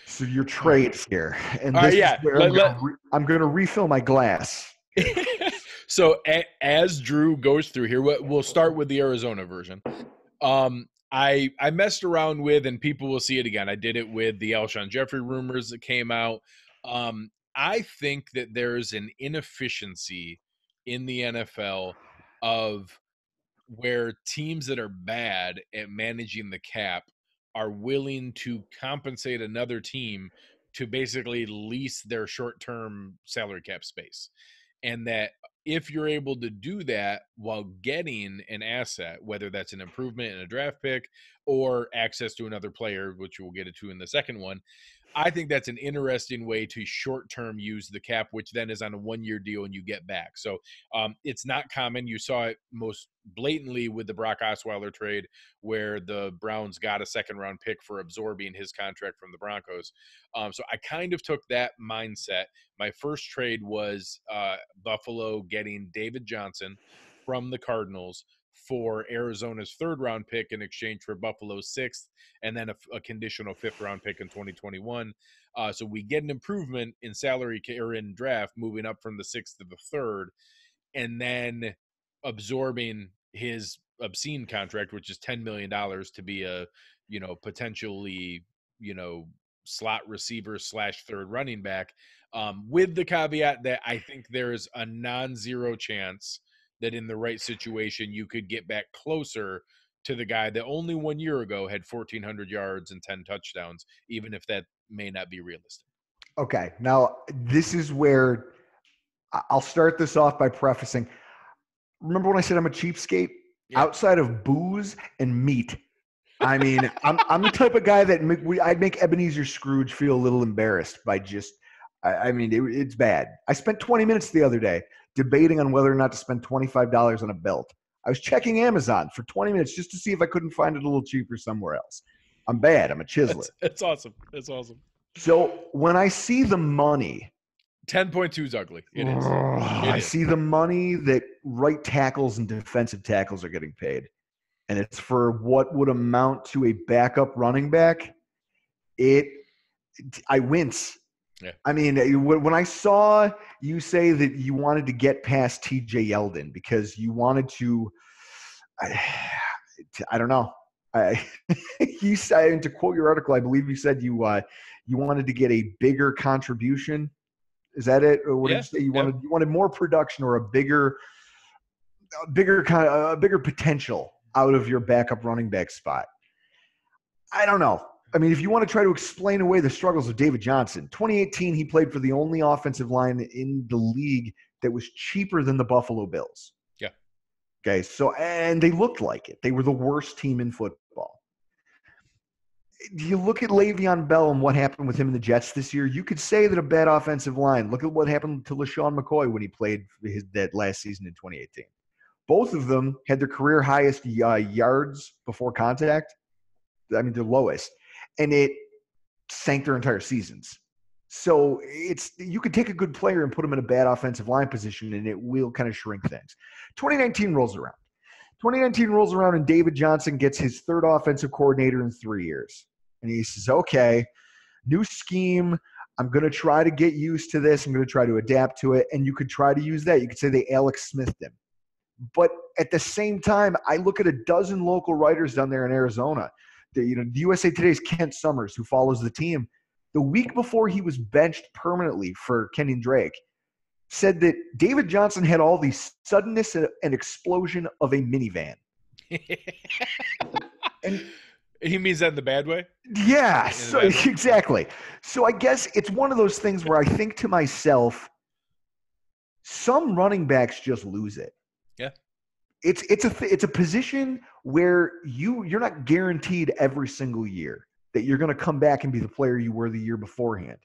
So your trades here. And this is where I'm going to refill my glass. So as Drew goes through here, we'll start with the Arizona version. I messed around with, and people will see it again, I did it with the Alshon Jeffrey rumors that came out. I think that there's an inefficiency in the NFL of where teams that are bad at managing the cap are willing to compensate another team to basically lease their short-term salary cap space. And that if you're able to do that while getting an asset, whether that's an improvement in a draft pick or access to another player, which we'll get into in the second one, I think that's an interesting way to short-term use the cap, which then is on a one-year deal and you get back. So it's not common. You saw it most blatantly with the Brock Osweiler trade, where the Browns got a second-round pick for absorbing his contract from the Broncos. So I kind of took that mindset. My first trade was Buffalo getting David Johnson from the Cardinals for Arizona's third-round pick in exchange for Buffalo's sixth, and then a conditional fifth-round pick in 2021. So we get an improvement in salary or in draft, moving up from the sixth to the third, and then absorbing his obscene contract, which is $10 million to be a, potentially, slot receiver / third running back, with the caveat that I think there's a non-zero chance that in the right situation, you could get back closer to the guy that only 1 year ago had 1,400 yards and 10 touchdowns, even if that may not be realistic. Okay. Now, this is where I'll start this off by prefacing. Remember when I said I'm a cheapskate? Yeah. Outside of booze and meat, I mean, I'm the type of guy that I'd make Ebenezer Scrooge feel a little embarrassed by just, it's bad. I spent 20 minutes the other day debating on whether or not to spend $25 on a belt. I was checking Amazon for 20 minutes just to see if I couldn't find it a little cheaper somewhere else. I'm bad. I'm a chiseler. It's awesome. So when I see the money, 10.2 is ugly. It is. I see the money that right tackles and defensive tackles are getting paid, and it's for what would amount to a backup running back. I wince. Yeah. I mean, when I saw you say that you wanted to get past TJ Yeldon because you wanted to, I don't know. You said, to quote your article, I believe you said you wanted to get a bigger contribution. Is that it? Or what did you say? You wanted more production or a bigger potential out of your backup running back spot. I don't know. I mean, if you want to try to explain away the struggles of David Johnson, 2018, he played for the only offensive line in the league that was cheaper than the Buffalo Bills. Yeah. Okay. So, and they looked like it. They were the worst team in football. You look at Le'Veon Bell and what happened with him in the Jets this year, you could say that a bad offensive line. Look at what happened to LaShawn McCoy when he played that last season in 2018. Both of them had their career highest yards before contact. I mean, their lowest. And it sank their entire seasons. So you could take a good player and put him in a bad offensive line position, and it will kind of shrink things. 2019 rolls around. 2019 rolls around, and David Johnson gets his third offensive coordinator in 3 years. And he says, okay, new scheme. I'm going to try to get used to this. I'm going to try to adapt to it. And you could try to use that. You could say they Alex Smithed him. But at the same time, I look at a dozen local writers down there in Arizona. The USA Today's Kent Summers, who follows the team, the week before he was benched permanently for Kenyon Drake, said that David Johnson had all the suddenness and explosion of a minivan. And he means that in the bad way? Yeah, exactly. So I guess it's one of those things where I think to myself, some running backs just lose it. Yeah. It's a position where you're not guaranteed every single year that you're going to come back and be the player you were the year beforehand.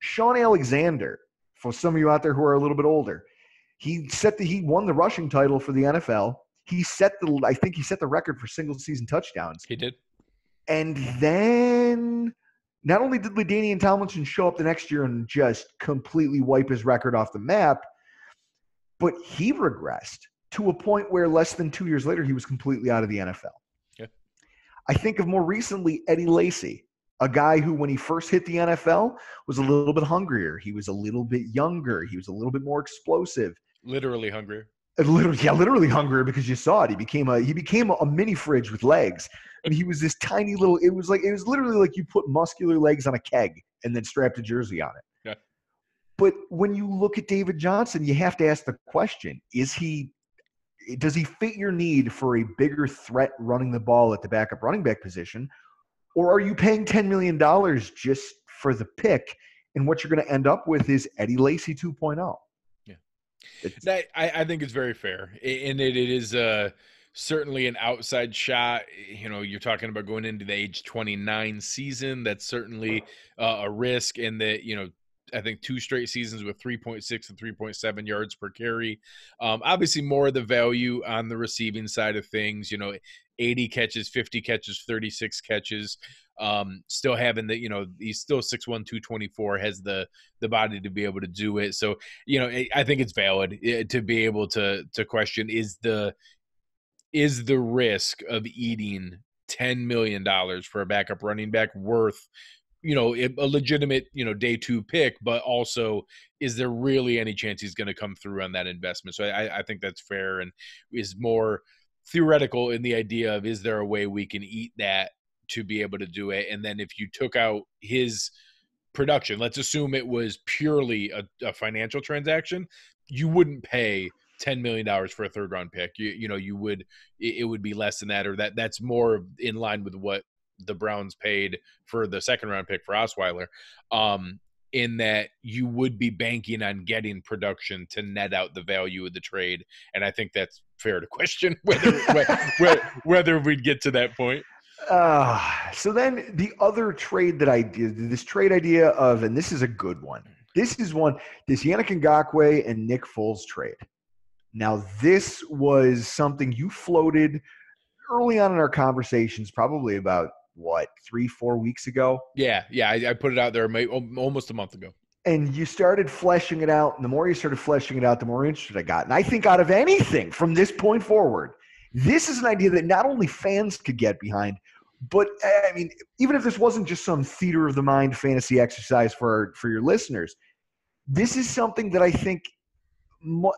Sean Alexander, for some of you out there who are a little bit older, he won the rushing title for the NFL. I think he set the record for single season touchdowns. He did. And then not only did LaDainian Tomlinson show up the next year and just completely wipe his record off the map, but he regressed to a point where less than 2 years later, he was completely out of the NFL. Yeah. I think of more recently, Eddie Lacy, a guy who, when he first hit the NFL, was a little bit hungrier. He was a little bit younger. He was a little bit more explosive. Literally hungrier. Literally hungrier, because you saw it. He became a mini fridge with legs. And he was this tiny little, it was literally like you put muscular legs on a keg and then strapped a jersey on it. Yeah. But when you look at David Johnson, you have to ask the question, does he fit your need for a bigger threat running the ball at the backup running back position? Or are you paying $10 million just for the pick? And what you're going to end up with is Eddie Lacy 2.0. Yeah. I think it's very fair. And it is certainly an outside shot. You're talking about going into the age 29 season. That's certainly a risk. And that, I think 2 straight seasons with 3.6 and 3.7 yards per carry. Obviously more of the value on the receiving side of things, 80 catches, 50 catches, 36 catches, still having he's still 6'1", 224, has the body to be able to do it. So, I think it's valid to be able to question, is the risk of eating $10 million for a backup running back worth a legitimate, day 2 pick, but also, is there really any chance he's going to come through on that investment? So I think that's fair, and is more theoretical in the idea of, is there a way we can eat that to be able to do it? And then if you took out his production, let's assume it was purely a financial transaction, you wouldn't pay $10 million for a 3rd round pick. It would be less than that, or that's more in line with what the Browns paid for the 2nd round pick for Osweiler, in that you would be banking on getting production to net out the value of the trade. And I think that's fair to question whether we'd get to that point. So then the other trade that I did, this trade idea of, and this is a good one. This Yannick Ngakoue and Nick Foles trade. Now, this was something you floated early on in our conversations, probably about 3-4 weeks ago. Yeah. I put it out there almost a month ago. And you started fleshing it out. And the more you started fleshing it out, the more interested I got. And I think out of anything from this point forward, this is an idea that not only fans could get behind, but I mean, even if this wasn't just some theater of the mind fantasy exercise for your listeners, this is something that I think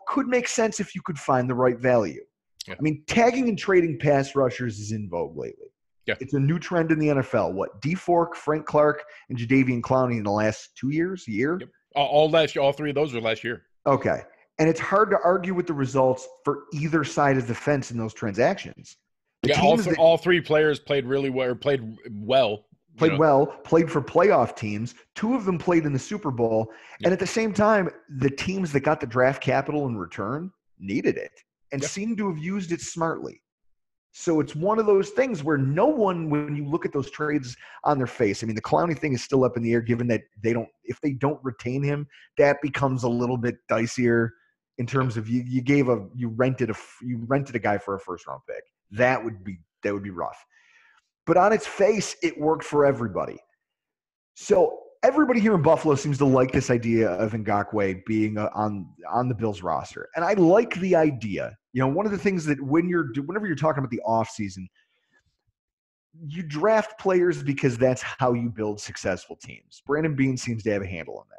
could make sense if you could find the right value. Yeah. I mean, tagging and trading pass rushers is in vogue lately. Yeah. It's a new trend in the NFL. D Fork, Frank Clark, and Jadeveon Clowney in the last 2 years, a year? Yep. All 3 of those were last year. Okay. And it's hard to argue with the results for either side of the fence in those transactions. All 3 players played really well, or played well. Played for playoff teams. 2 of them played in the Super Bowl. Yep. And at the same time, the teams that got the draft capital in return needed it and seemed to have used it smartly. So it's one of those things where no one, when you look at those trades on their face, I mean, the Clowney thing is still up in the air, given that if they don't retain him, that becomes a little bit dicier in terms of you rented a guy for a first round pick. That would be rough. But on its face, it worked for everybody. So everybody here in Buffalo seems to like this idea of Ngakoue being on the Bills roster. And I like the idea. You know, one of the things that whenever you're talking about the offseason, you draft players because that's how you build successful teams. Brandon Beane seems to have a handle on that.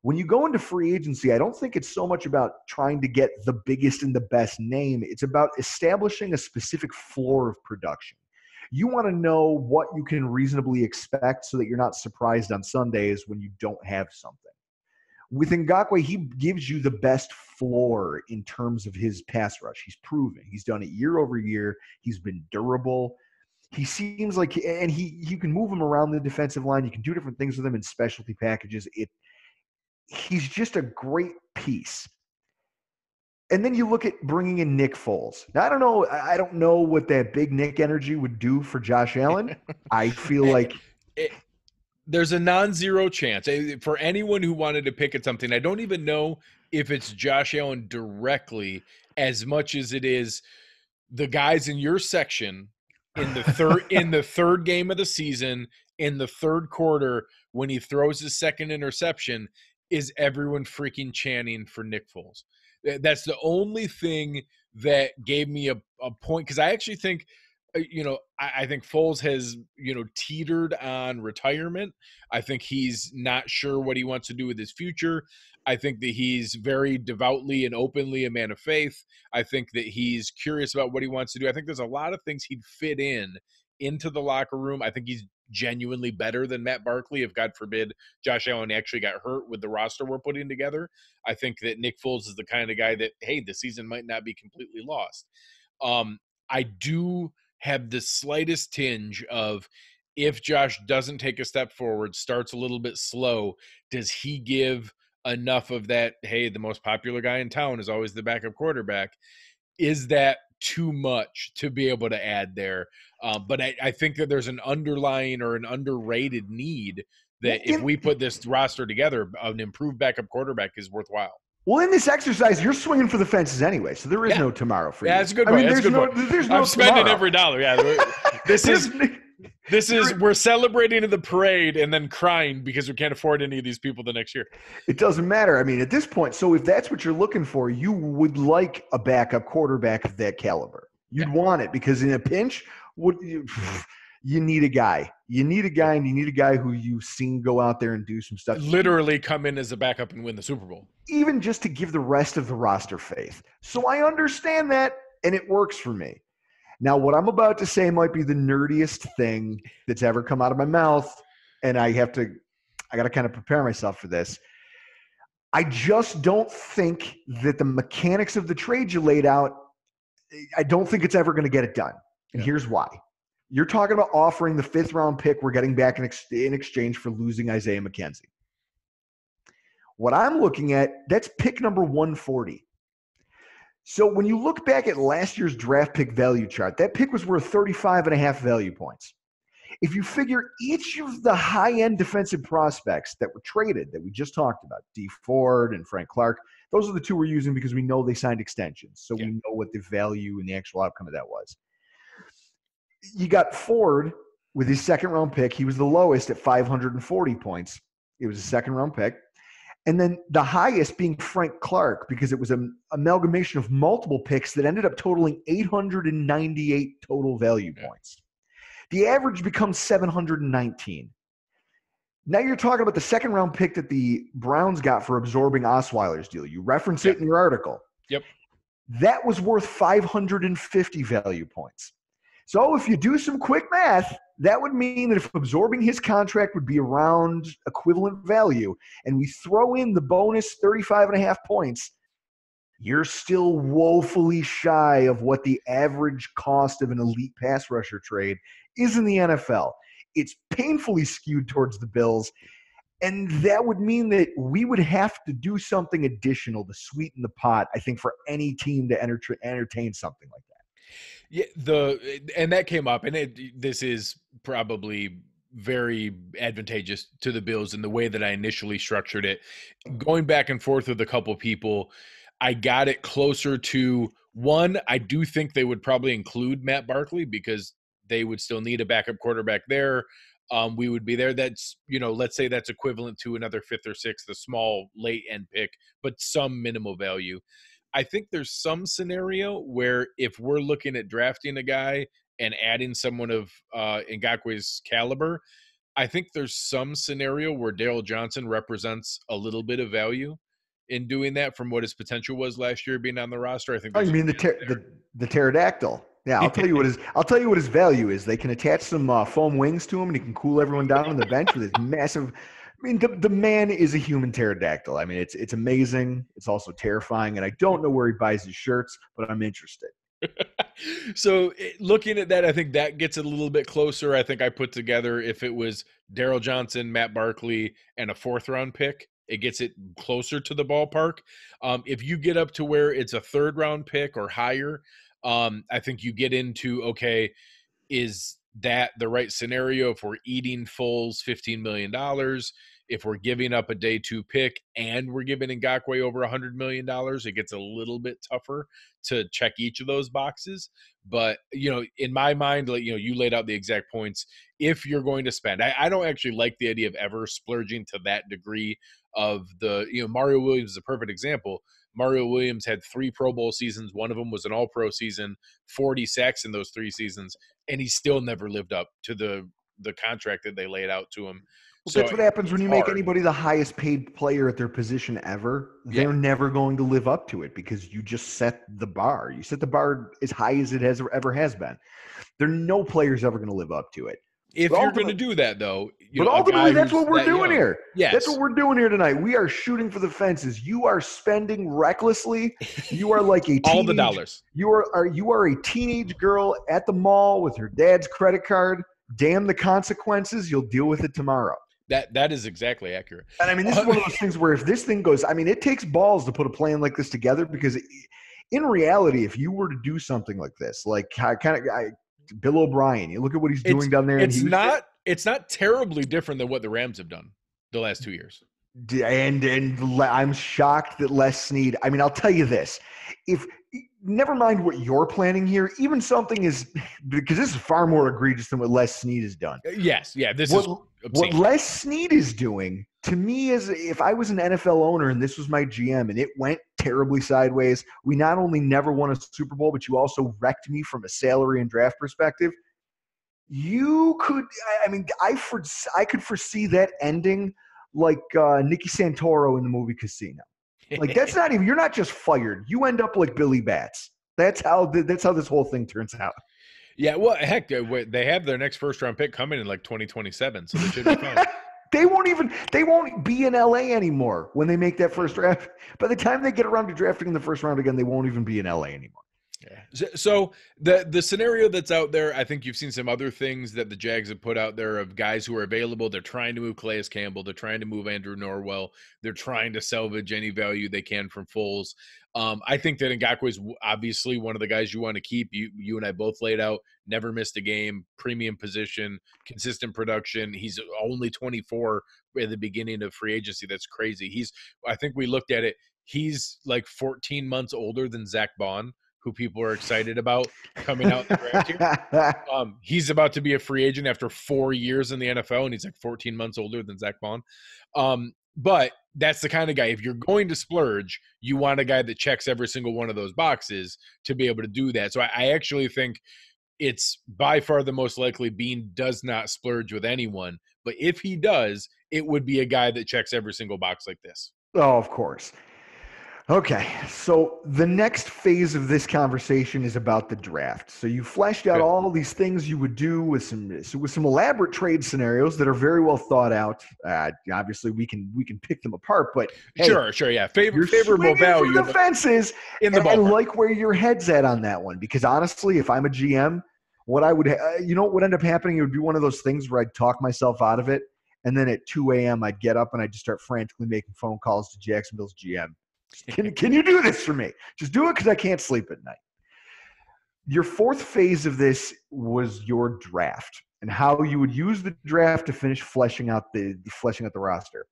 When you go into free agency, I don't think it's so much about trying to get the biggest and the best name. It's about establishing a specific floor of production. You want to know what you can reasonably expect so that you're not surprised on Sundays when you don't have something. With Ngakoue, he gives you the best floor in terms of his pass rush. He's proven. He's done it year over year. He's been durable. He seems like, and you can move him around the defensive line. You can do different things with him in specialty packages. He's just a great piece. And then you look at bringing in Nick Foles. Now, I don't know what that big Nick energy would do for Josh Allen. I feel like there's a non-zero chance for anyone who wanted to pick at something. I don't even know if it's Josh Allen directly as much as it is the guys in your section in the third game of the season, in the third quarter, when he throws his second interception, is everyone freaking chanting for Nick Foles. That's the only thing that gave me a point, because I actually think, I think Foles has, teetered on retirement. I think he's not sure what he wants to do with his future. I think that he's very devoutly and openly a man of faith. I think that he's curious about what he wants to do. I think there's a lot of things he'd fit into the locker room. I think he's genuinely better than Matt Barkley, if God forbid Josh Allen actually got hurt with the roster we're putting together. I think that Nick Foles is the kind of guy that, hey, the season might not be completely lost. I do have the slightest tinge of, if Josh doesn't take a step forward, starts a little bit slow, does he give enough of that, hey, the most popular guy in town is always the backup quarterback? Is that too much to be able to add there? But I think that there's an underlying or an underrated need that if we put this roster together, an improved backup quarterback is worthwhile. Well, in this exercise, you're swinging for the fences anyway, so there is no tomorrow for you. Yeah, that's a good point. There's no I'm spending tomorrow. every dollar. Yeah, we're celebrating in the parade and then crying because we can't afford any of these people the next year. It doesn't matter. I mean, at this point, so if that's what you're looking for, you would like a backup quarterback of that caliber. You'd want it, because in a pinch, you need a guy. You need a guy, and you need a guy who you've seen go out there and do some stuff. Literally come in as a backup and win the Super Bowl. Even just to give the rest of the roster faith. So I understand that, and it works for me. Now, what I'm about to say might be the nerdiest thing that's ever come out of my mouth, and I got to kind of prepare myself for this. I just don't think that the mechanics of the trade you laid out, I don't think it's ever going to get it done. And here's why. You're talking about offering the 5th round pick we're getting back in exchange for losing Isaiah McKenzie. What I'm looking at, that's pick number 140. So when you look back at last year's draft pick value chart, that pick was worth 35.5 value points. If you figure each of the high-end defensive prospects that were traded, that we just talked about, D. Ford and Frank Clark, those are the two we're using because we know they signed extensions. So we know what the value and the actual outcome of that was. You got Ford with his 2nd round pick. He was the lowest at 540 points. It was a 2nd round pick. And then the highest being Frank Clark, because it was an amalgamation of multiple picks that ended up totaling 898 total value points. The average becomes 719. Now you're talking about the 2nd round pick that the Browns got for absorbing Osweiler's deal. You reference it in your article. Yep. That was worth 550 value points. So if you do some quick math, that would mean that if absorbing his contract would be around equivalent value, and we throw in the bonus 35.5 points, you're still woefully shy of what the average cost of an elite pass rusher trade is in the NFL. It's painfully skewed towards the Bills, and that would mean that we would have to do something additional to sweeten the pot, I think, for any team to entertain something like that. Yeah, and that came up, and this is probably very advantageous to the Bills in the way that I initially structured it. Going back and forth with a couple people, I got it closer to one. I do think they would probably include Matt Barkley because they would still need a backup quarterback there. We would be there. That's, let's say that's equivalent to another fifth or sixth, a small late end pick, but some minimal value. I think there's some scenario where if we're looking at drafting a guy and adding someone of Ngakwe's caliber, I think there's some scenario where Daryl Johnson represents a little bit of value in doing that from what his potential was last year being on the roster. I think Oh, there's you a mean the pterodactyl? Yeah, I'll tell you what his value is. They can attach some foam wings to him, and he can cool everyone down on the bench with his massive. I mean, the man is a human pterodactyl. I mean, it's amazing. It's also terrifying, and I don't know where he buys his shirts, but I'm interested. So looking at that, I think that gets it a little bit closer. I think I put together if it was Daryl Johnson, Matt Barkley, and a fourth round pick, it gets it closer to the ballpark. If you get up to where it's a third round pick or higher, I think you get into, okay, is that the right scenario if we're eating Foles $15 million? If we're giving up a day two pick and we're giving Ngakoue over $100 million, it gets a little bit tougher to check each of those boxes. But, in my mind, like, you laid out the exact points. If you're going to spend, I don't actually like the idea of ever splurging to that degree of Mario Williams is a perfect example. Mario Williams had 3 Pro Bowl seasons. One of them was an all-pro season, 40 sacks in those 3 seasons, and he still never lived up to the contract that they laid out to him. Well, So that's what happens when it's you make hard. anybody the highest paid player at their position ever. Yeah. They're never going to live up to it because you just set the bar. You set the bar as high as it has ever has been. There are no players ever going to live up to it. If you're going to do that, though, But a guy ultimately, that's who's what we're that doing young. here. Yes. That's what we're doing here tonight. We are shooting for the fences. You are spending recklessly. You are like a all the dollars. You are a teenage girl at the mall with her dad's credit card. Damn the consequences. You'll deal with it tomorrow. That is exactly accurate. And I mean, this is one of those things where if this thing goes, I mean, it takes balls to put a plan like this together because in reality, if you were to do something like this, like Bill O'Brien, you look at what he's doing down there. It's not terribly different than what the Rams have done the last 2 years. And I'm shocked that Les Snead. I mean, I'll tell you this: if never mind what you're planning here, even something is because this is far more egregious than what Les Snead has done. Yes, yeah, what Les Snead is doing to me is if I was an NFL owner and this was my GM and it went terribly sideways, we not only never won a Super Bowl, but you also wrecked me from a salary and draft perspective. You could, I mean, I could foresee that ending like Nicky Santoro in the movie Casino. Like that's not even, you're not just fired. You end up like Billy Bats. That's how this whole thing turns out. Yeah, well, heck, they have their next first round pick coming in like 2027, so they should be fine. They won't be in LA anymore when they make that first draft. By the time they get around to drafting in the first round again, they won't even be in LA anymore. Yeah. So the scenario that's out there, I think you've seen some other things that the Jags have put out there of guys who are available. They're trying to move Calais Campbell. They're trying to move Andrew Norwell. They're trying to salvage any value they can from Foles. I think that Ngakoue is obviously one of the guys you want to keep. You and I both laid out, never missed a game, premium position, consistent production. He's only 24 at the beginning of free agency. That's crazy. I think we looked at it. He's like 14 months older than Zach Bond, who people are excited about coming out in the draft here. He's about to be a free agent after 4 years in the NFL, and he's like 14 months older than Zach Bond. But that's the kind of guy, if you're going to splurge, you want a guy that checks every single one of those boxes to be able to do that. So I actually think it's by far the most likely Bean does not splurge with anyone. But if he does, it would be a guy that checks every single box like this. Oh, of course. Okay, so the next phase of this conversation is about the draft. So you fleshed out all these things you would do with some elaborate trade scenarios that are very well thought out. Obviously, we can pick them apart, but hey, sure, yeah, favorable value for the fences. In the I like where your head's at on that one because honestly, if I'm a GM, what I would what would end up happening? It would be one of those things where I'd talk myself out of it, and then at 2 a.m. I'd get up and I'd just start frantically making phone calls to Jacksonville's GM. Can you do this for me? Just do it because I can't sleep at night. Your fourth phase of this was your draft and how you would use the draft to finish fleshing out the roster.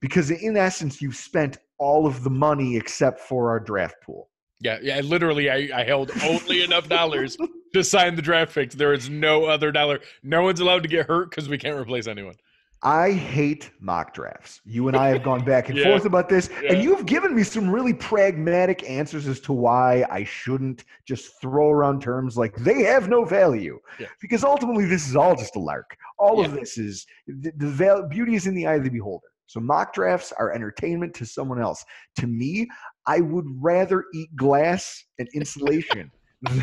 because in essence, you've spent all of the money except for our draft pool. Yeah. Literally, I held only enough dollars to sign the draft picks. There is no other dollar. No one's allowed to get hurt because we can't replace anyone. I hate mock drafts. You and I have gone back and Yeah. forth about this, and Yeah. you've given me some really pragmatic answers as to why I shouldn't just throw around terms like they have no value. Yeah. Because ultimately, this is all just a lark. All Yeah. of this is the beauty is in the eye of the beholder. So mock drafts are entertainment to someone else. To me, I would rather eat glass and insulation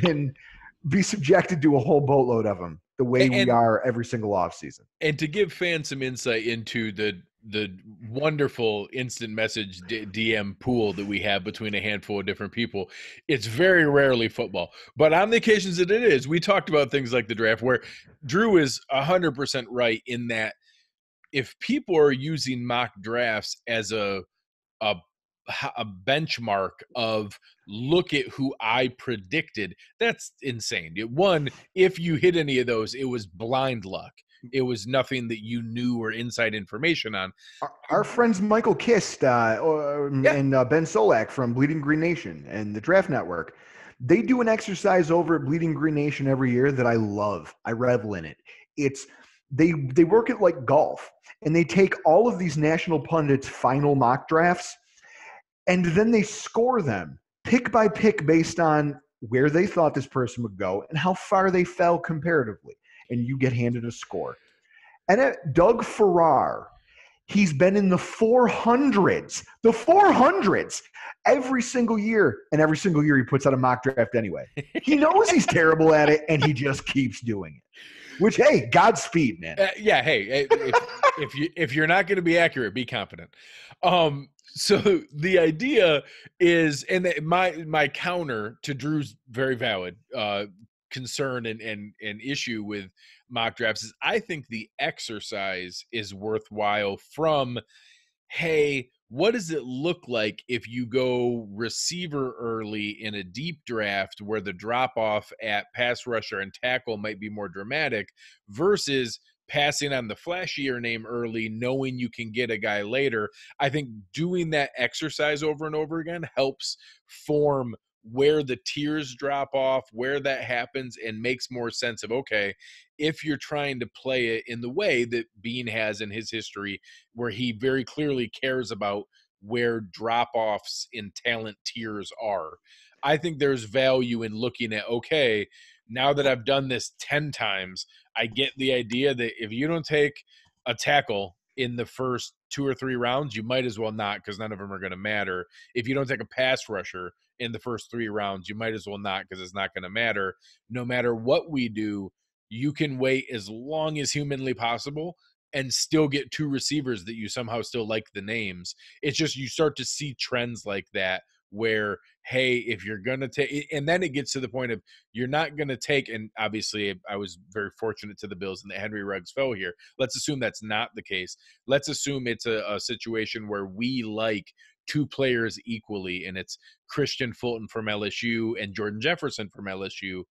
than be subjected to a whole boatload of them the way we are every single offseason. And to give fans some insight into the wonderful instant message DM pool that we have between a handful of different people, it's very rarely football. But on the occasions that it is, we talked about things like the draft where Drew is 100% right in that if people are using mock drafts as a benchmark of look at who I predicted, that's insane. One, if you hit any of those, it was blind luck. It was nothing that you knew or inside information on. Our friends Michael Kist and Ben Solak from Bleeding Green Nation and the Draft Network, they do an exercise over at Bleeding Green Nation every year that I love. I revel in it. It's they work it like golf, and they take all of these national pundits' final mock drafts, and then they score them pick by pick based on where they thought this person would go and how far they fell comparatively. And you get handed a score. And Doug Farrar, he's been in the 400s, every single year. And every single year he puts out a mock draft anyway. He knows he's terrible at it, and he just keeps doing it. Which, hey, Godspeed, man. Hey, if you're not going to be accurate, be confident. So the idea is, and my counter to Drew's very valid concern and issue with mock drafts is I think the exercise is worthwhile from, hey, what does it look like if you go receiver early in a deep draft where the drop off at pass rusher and tackle might be more dramatic versus passing on the flashier name early, knowing you can get a guy later? I think doing that exercise over and over again helps form where the tiers drop off, where that happens, and makes more sense of, okay, if you're trying to play it in the way that Bean has in his history, where he very clearly cares about where drop-offs in talent tiers are. I think there's value in looking at, okay, now that I've done this 10 times, I get the idea that if you don't take a tackle in the first 2 or 3 rounds, you might as well not, because none of them are going to matter. If you don't take a pass rusher in the first 3 rounds, you might as well not, because it's not going to matter. No matter what we do, you can wait as long as humanly possible and still get 2 receivers that you somehow still like the names. It's just you start to see trends like that where, hey, if you're going to take, and then it gets to the point of you're not going to take, and obviously I was very fortunate to the Bills and that Henry Ruggs fell here. Let's assume that's not the case. Let's assume it's a situation where we like 2 players equally, and it's Christian Fulton from LSU and Jordan Jefferson from LSU.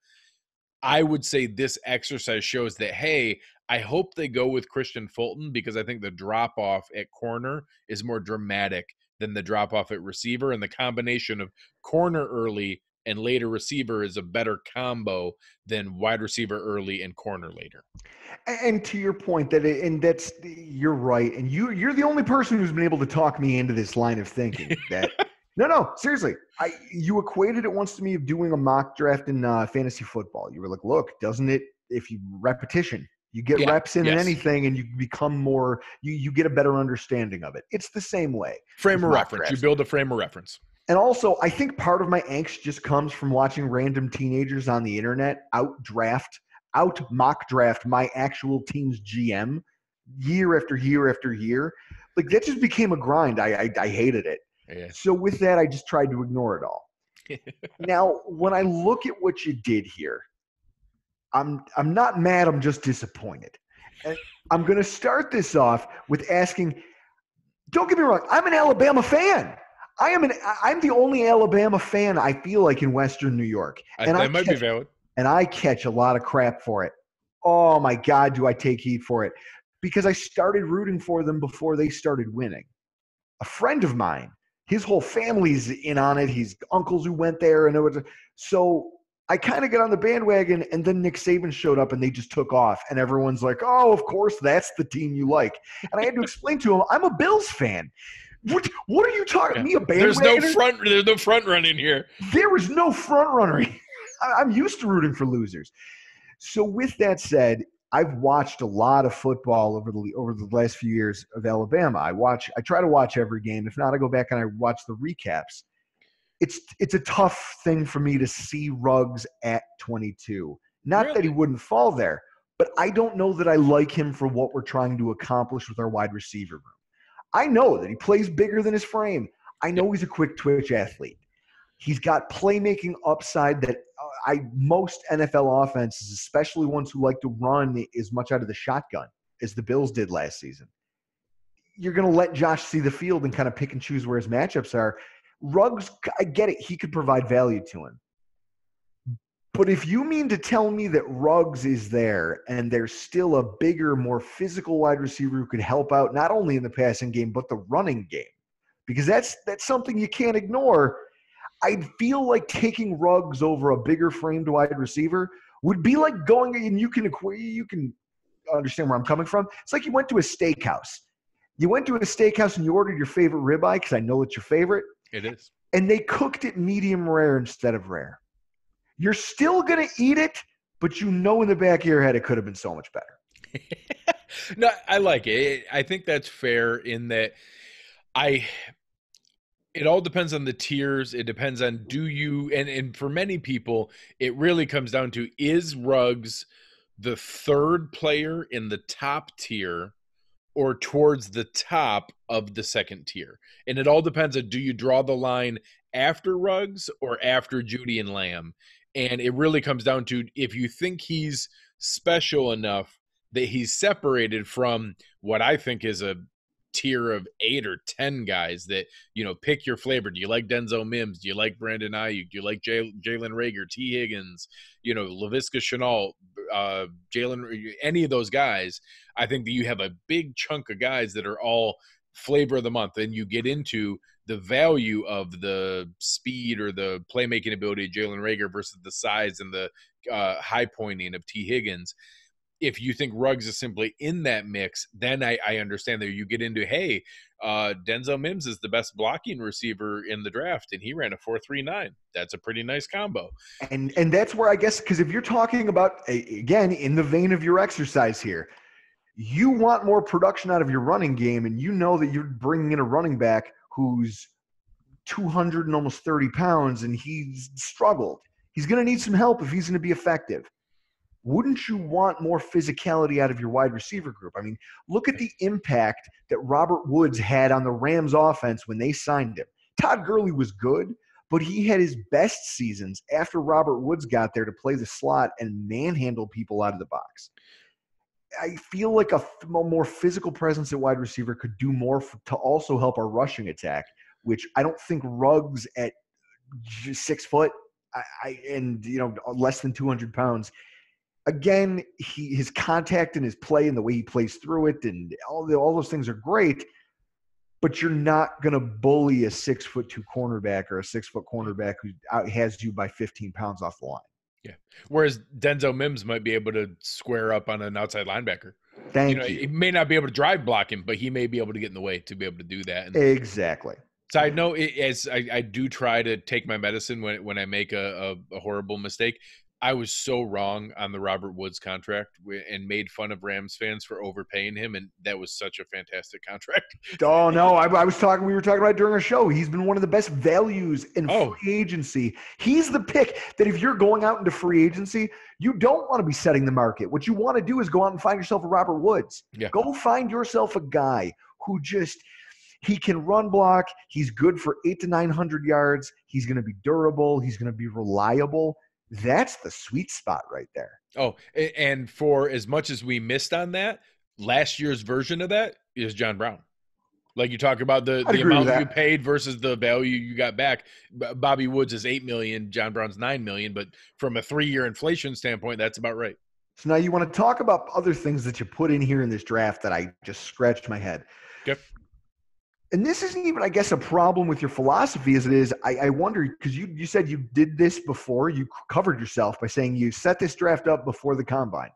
I would say this exercise shows that, hey, I hope they go with Christian Fulton because I think the drop-off at corner is more dramatic than the drop-off at receiver, and the combination of corner early and later receiver is a better combo than wide receiver early and corner later. And to your point, you're right, and you're the only person who's been able to talk me into this line of thinking. That no, seriously, you equated it once to me of doing a mock draft in fantasy football. You were like, look, doesn't it? If you repetition, you get reps in anything, and you become more. You get a better understanding of it. It's the same way. Frame of reference. You build a frame of reference. And also, I think part of my angst just comes from watching random teenagers on the internet out mock draft my actual team's GM year after year after year. Like, that just became a grind. I hated it. Yeah. So with that, I just tried to ignore it all. Now, when I look at what you did here, I'm not mad. I'm just disappointed. And I'm going to start this off with asking, don't get me wrong, I'm an Alabama fan. I'm the only Alabama fan I feel like in Western New York. That might be valid. And I catch a lot of crap for it. Oh, my God, do I take heat for it. Because I started rooting for them before they started winning. A friend of mine, his whole family's in on it. He's uncles who went there, and it was so. I kind of got on the bandwagon, and then Nick Saban showed up, and they just took off, and everyone's like, "Oh, of course, that's the team you like." And I had to explain to him, "I'm a Bills fan. What are you talking? Yeah. Me a bandwagoner? There's no front running here. There is no front runner. I'm used to rooting for losers." So with that said, I've watched a lot of football over the last few years of Alabama. I try to watch every game. If not, I go back and I watch the recaps. It's a tough thing for me to see Ruggs at 22. Not that he wouldn't fall there, but I don't know that I like him for what we're trying to accomplish with our wide receiver room. I know that he plays bigger than his frame. I know he's a quick twitch athlete. He's got playmaking upside that most NFL offenses, especially ones who like to run as much out of the shotgun as the Bills did last season. You're going to let Josh see the field and kind of pick and choose where his matchups are. Ruggs, I get it. He could provide value to him. But if you mean to tell me that Ruggs is there and there's still a bigger, more physical wide receiver who could help out not only in the passing game, but the running game, because that's something you can't ignore. I feel like taking Ruggs over a bigger framed wide receiver would be like going, and you can understand where I'm coming from. It's like you went to a steakhouse. You went to a steakhouse and you ordered your favorite ribeye, because I know it's your favorite. It is. And they cooked it medium rare instead of rare. You're still going to eat it, but you know in the back of your head it could have been so much better. No, I like it. I think that's fair in that it all depends on the tiers. It depends on and for many people, it really comes down to, is Ruggs the third player in the top tier or towards the top of the second tier? And it all depends on, do you draw the line after Ruggs or after Judy and Lamb? And it really comes down to, if you think he's special enough that he's separated from what I think is a tier of 8 or 10 guys that, pick your flavor. Do you like Denzel Mims? Do you like Brandon Ayuk? Do you like Jalen Reagor, T. Higgins, Laviska Shenault, Jalen, any of those guys? I think that you have a big chunk of guys that are all flavor of the month, and you get into the value of the speed or the playmaking ability of Jalen Reagor versus the size and the high pointing of T. Higgins. If you think Ruggs is simply in that mix, then I understand that you get into, hey, Denzel Mims is the best blocking receiver in the draft, and he ran a 4.39. That's a pretty nice combo. And that's where I guess, because if you're talking about, again, in the vein of your exercise here, you want more production out of your running game, and you know that you're bringing in a running back who's 200 and almost 30 pounds, and he's struggled. He's going to need some help if he's going to be effective. Wouldn't you want more physicality out of your wide receiver group? I mean, look at the impact that Robert Woods had on the Rams offense when they signed him. Todd Gurley was good, but he had his best seasons after Robert Woods got there to play the slot and manhandle people out of the box. I feel like a more physical presence at wide receiver could do more to also help our rushing attack, which I don't think Ruggs at 6 foot and less than 200 pounds. Again, his contact and his play and the way he plays through it and all those things are great, but you're not going to bully a 6'2" cornerback or a 6 foot cornerback who has you by 15 pounds off the line. Yeah. Whereas Denzel Mims might be able to square up on an outside linebacker. Thank you. He may not be able to drive block him, but he may be able to get in the way to be able to do that. And exactly. Side note, as I do try to take my medicine when I make a horrible mistake. I was so wrong on the Robert Woods contract and made fun of Rams fans for overpaying him, and that was such a fantastic contract. Oh no, we were talking about it during our show. He's been one of the best values in free agency. He's the pick that if you're going out into free agency, you don't want to be setting the market. What you want to do is go out and find yourself a Robert Woods. Yeah. Go find yourself a guy who he can run block. He's good for 800 to 900 yards. He's going to be durable. He's going to be reliable. That's the sweet spot right there. Oh, and for as much as we missed on that, last year's version of that is John Brown. Like you talk about the amount you paid versus the value you got back. Bobby Woods is $8 million, John Brown's $9 million, but from a 3-year inflation standpoint, that's about right. So now you want to talk about other things that you put in here in this draft that I just scratched my head. Yep. And this isn't even, I guess, a problem with your philosophy as it is. I wonder, because you said you did this before. You covered yourself by saying you set this draft up before the combine.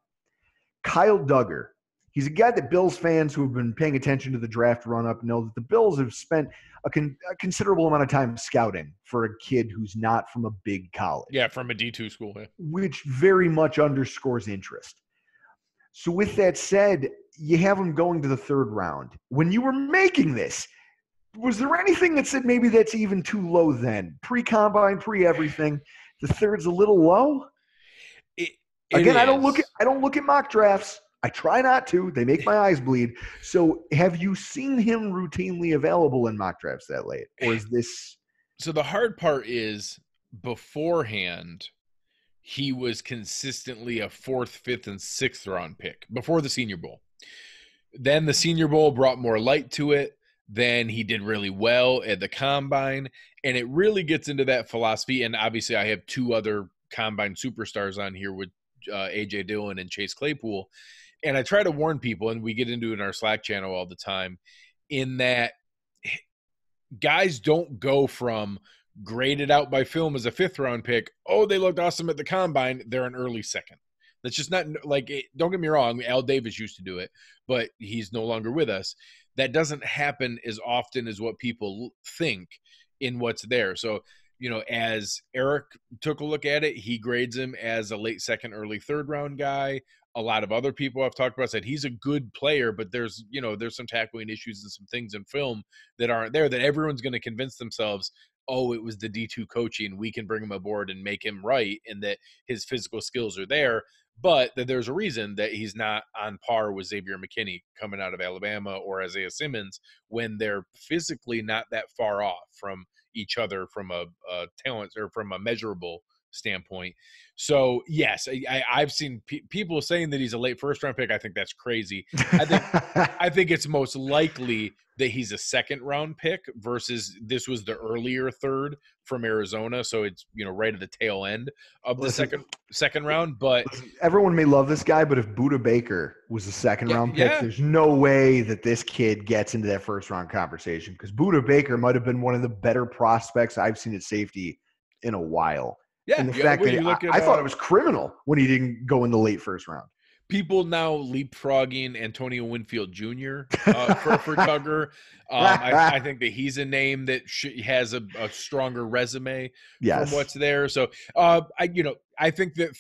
Kyle Duggar. He's a guy that Bills fans who have been paying attention to the draft run-up know that the Bills have spent a considerable amount of time scouting for a kid who's not from a big college. Yeah, from a D2 school. Yeah. Which very much underscores interest. So with that said, you have him going to the third round. When you were making this, was there anything that said maybe that's even too low then? Pre-combine, pre-everything, the third's a little low? Again, I don't look at mock drafts. I try not to. They make my eyes bleed. So have you seen him routinely available in mock drafts that late? Or is this... So the hard part is beforehand, he was consistently a 4th, 5th, and 6th round pick before the Senior Bowl. Then the Senior Bowl brought more light to it. Then he did really well at the Combine. And it really gets into that philosophy. And obviously I have 2 other Combine superstars on here with A.J. Dillon and Chase Claypool. And I try to warn people, and we get into it in our Slack channel all the time, in that guys don't go from graded out by film as a 5th round pick. Oh, they looked awesome at the Combine. They're an early 2nd. That's just not like, don't get me wrong. Al Davis used to do it, but he's no longer with us. That doesn't happen as often as what people think in what's there. So, as Eric took a look at it, he grades him as a late 2nd, early 3rd round guy. A lot of other people I've talked about said he's a good player, but there's some tackling issues and some things in film that aren't there that everyone's going to convince themselves, oh, it was the D2 coaching. We can bring him aboard and make him right, and that his physical skills are there. But that there's a reason that he's not on par with Xavier McKinney coming out of Alabama or Isaiah Simmons when they're physically not that far off from each other from a talent or from a measurable standpoint. So yes, I've seen people saying that he's a late 1st round pick. I think that's crazy. I think it's most likely that he's a 2nd round pick versus this was the earlier 3rd from Arizona. So it's, right at the tail end of the second round. But everyone may love this guy, but if Budda Baker was a 2nd round pick, there's no way that this kid gets into that 1st round conversation, because Budda Baker might have been one of the better prospects I've seen at safety in a while. Yeah, and the fact that I thought it was criminal when he didn't go in the late 1st round. people now leapfrogging Antonio Winfield Jr. For Tugger. I think that he's a name that has a stronger resume from what's there. So I think that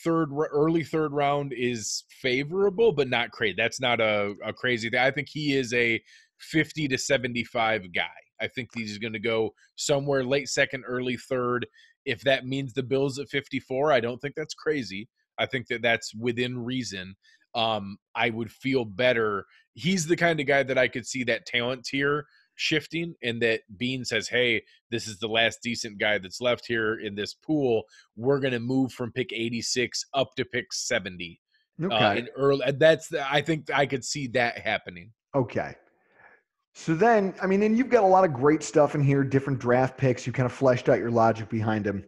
early third round is favorable, but not crazy. That's not a crazy thing. I think he is a 50 to 75 guy. I think he's going to go somewhere late second, early third. If that means the Bills at 54, I don't think that's crazy. I think that that's within reason. I would feel better. He's the kind of guy that I could see that talent tier shifting, and that Bean says, hey, this is the last decent guy that's left here in this pool. We're going to move from pick 86 up to pick 70. Okay. In early, I think I could see that happening. Okay. So then, and you've got a lot of great stuff in here, different draft picks. You kind of fleshed out your logic behind them.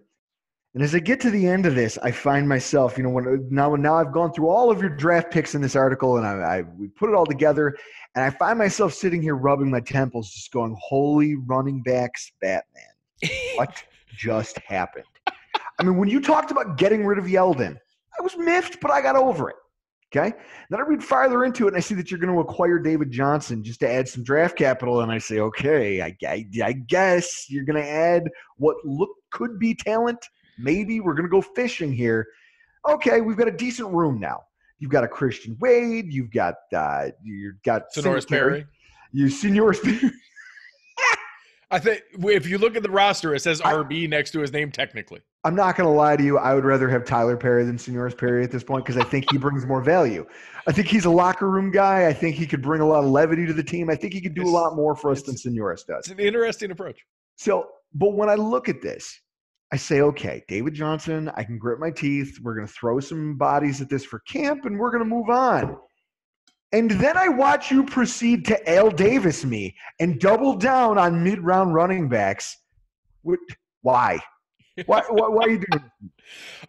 And as I get to the end of this, I find myself, now I've gone through all of your draft picks in this article, and we put it all together, and I find myself sitting here rubbing my temples, just going, holy running backs, Batman. What just happened? When you talked about getting rid of Yeldon, I was miffed, but I got over it. Okay. Then I read farther into it, and I see that you're going to acquire David Johnson just to add some draft capital. And I say, okay, I guess you're going to add what could be talent. Maybe we're going to go fishing here. Okay, we've got a decent room now. You've got a Christian Wade. You've got Sonoris Perry. Sonoris Perry. I think if you look at the roster, it says RB next to his name technically. I'm not going to lie to you. I would rather have Tyler Perry than Sonoris Perry at this point, because I think he brings more value. I think he's a locker room guy. I think he could bring a lot of levity to the team. I think he could do a lot more for us than Sonoris does. It's an interesting approach. So, but when I look at this, I say, okay, David Johnson, I can grit my teeth. We're going to throw some bodies at this for camp, and we're going to move on. And then I watch you proceed to Al Davis me and double down on mid-round running backs. Why? Why are you doing this?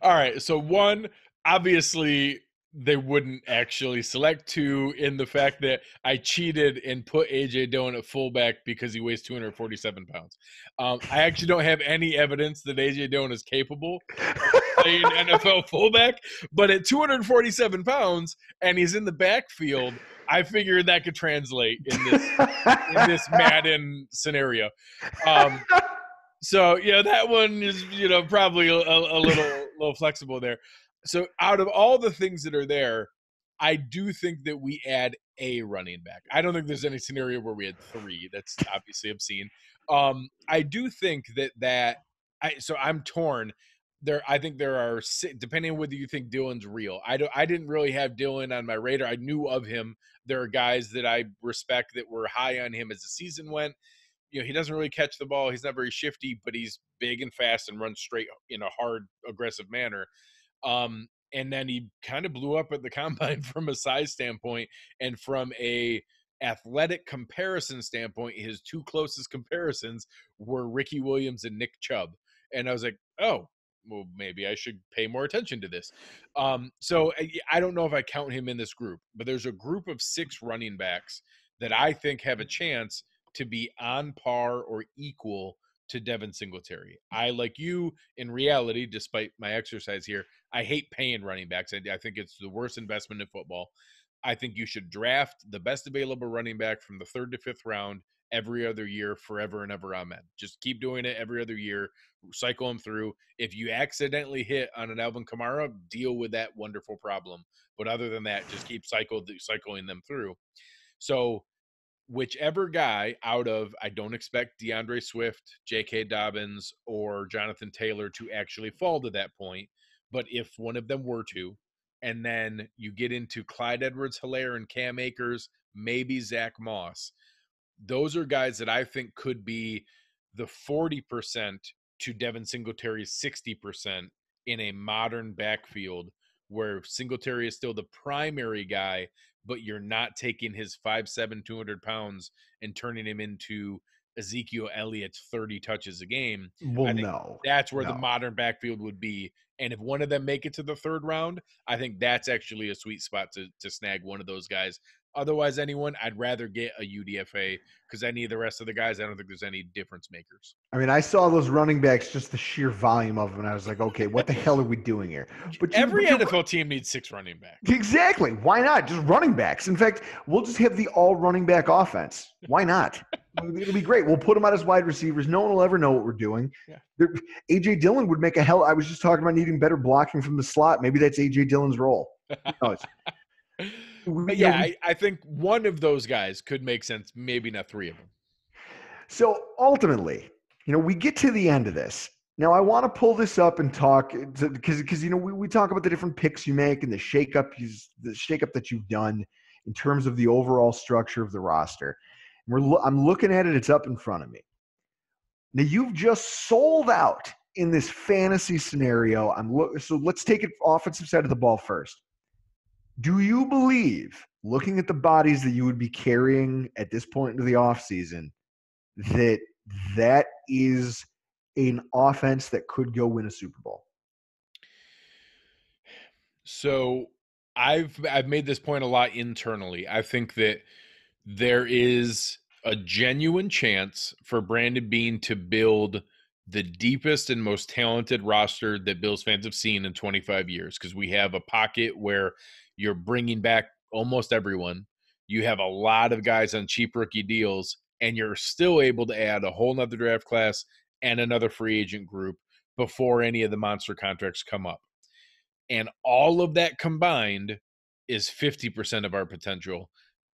All right. So one, obviously they wouldn't actually select 2 in the fact that I cheated and put AJ Dillon at fullback because he weighs 247 pounds. I actually don't have any evidence that AJ Dillon is capable of playing NFL fullback, but at 247 pounds and he's in the backfield, I figured that could translate in this Madden scenario. So yeah, that one is probably a little flexible there. So out of all the things that are there, I do think that we add a running back. I don't think there's any scenario where we had 3. That's obviously obscene. I do think so I'm torn. I think there are depending on whether you think Dylan's real. I didn't really have Dylan on my radar. I knew of him. There are guys that I respect that were high on him as the season went. He doesn't really catch the ball. He's not very shifty, but he's big and fast and runs straight in a hard, aggressive manner. And then he kind of blew up at the combine from a size standpoint, and from a athletic comparison standpoint, his 2 closest comparisons were Ricky Williams and Nick Chubb. And I was like, oh, well, maybe I should pay more attention to this. So I don't know if I count him in this group, but there's a group of 6 running backs that I think have a chance to be on par or equal to Devin Singletary. I, like you, in reality, despite my exercise here, I hate paying running backs. I think it's the worst investment in football. I think you should draft the best available running back from the 3rd to 5th round every other year, forever and ever. Amen. Just keep doing it every other year. Cycle them through. If you accidentally hit on an Alvin Kamara, deal with that wonderful problem. But other than that, just keep cycling them through. So whichever guy out of, I don't expect DeAndre Swift, J.K. Dobbins, or Jonathan Taylor to actually fall to that point, but if one of them were to, and then you get into Clyde Edwards-Helaire and Cam Akers, maybe Zach Moss, those are guys that I think could be the 40% to Devin Singletary's 60% in a modern backfield where Singletary is still the primary guy, but you're not taking his 5'7", 200 pounds and turning him into Ezekiel Elliott's 30 touches a game. Well, I think no. that's where the modern backfield would be. And if one of them make it to the 3rd round, I think that's actually a sweet spot to snag one of those guys. Otherwise, anyone, I'd rather get a UDFA because any of the rest of the guys, I don't think there's any difference makers. I mean, I saw those running backs, just the sheer volume of them, and I was like, okay, what the hell are we doing here? Every NFL team needs 6 running backs. Exactly. Why not? Just running backs. In fact, we'll just have the all running back offense. Why not? It'll be great. We'll put them out as wide receivers. No one will ever know what we're doing. Yeah. AJ Dillon would make I was just talking about needing better blocking from the slot. Maybe that's AJ Dillon's role. But yeah, I think one of those guys could make sense. Maybe not 3 of them. So ultimately, we get to the end of this. Now, I want to pull this up and talk because we talk about the different picks you make and the shakeup that you've done in terms of the overall structure of the roster. I'm looking at it; it's up in front of me. Now, you've just sold out in this fantasy scenario. So let's take it offensive side of the ball first. Do you believe, looking at the bodies that you would be carrying at this point into the offseason, that is an offense that could go win a Super Bowl? So I've made this point a lot internally. I think that there is a genuine chance for Brandon Beane to build the deepest and most talented roster that Bills fans have seen in 25 years, because we have a pocket where you're bringing back almost everyone. You have a lot of guys on cheap rookie deals, and you're still able to add a whole nother draft class and another free agent group before any of the monster contracts come up. And all of that combined is 50% of our potential.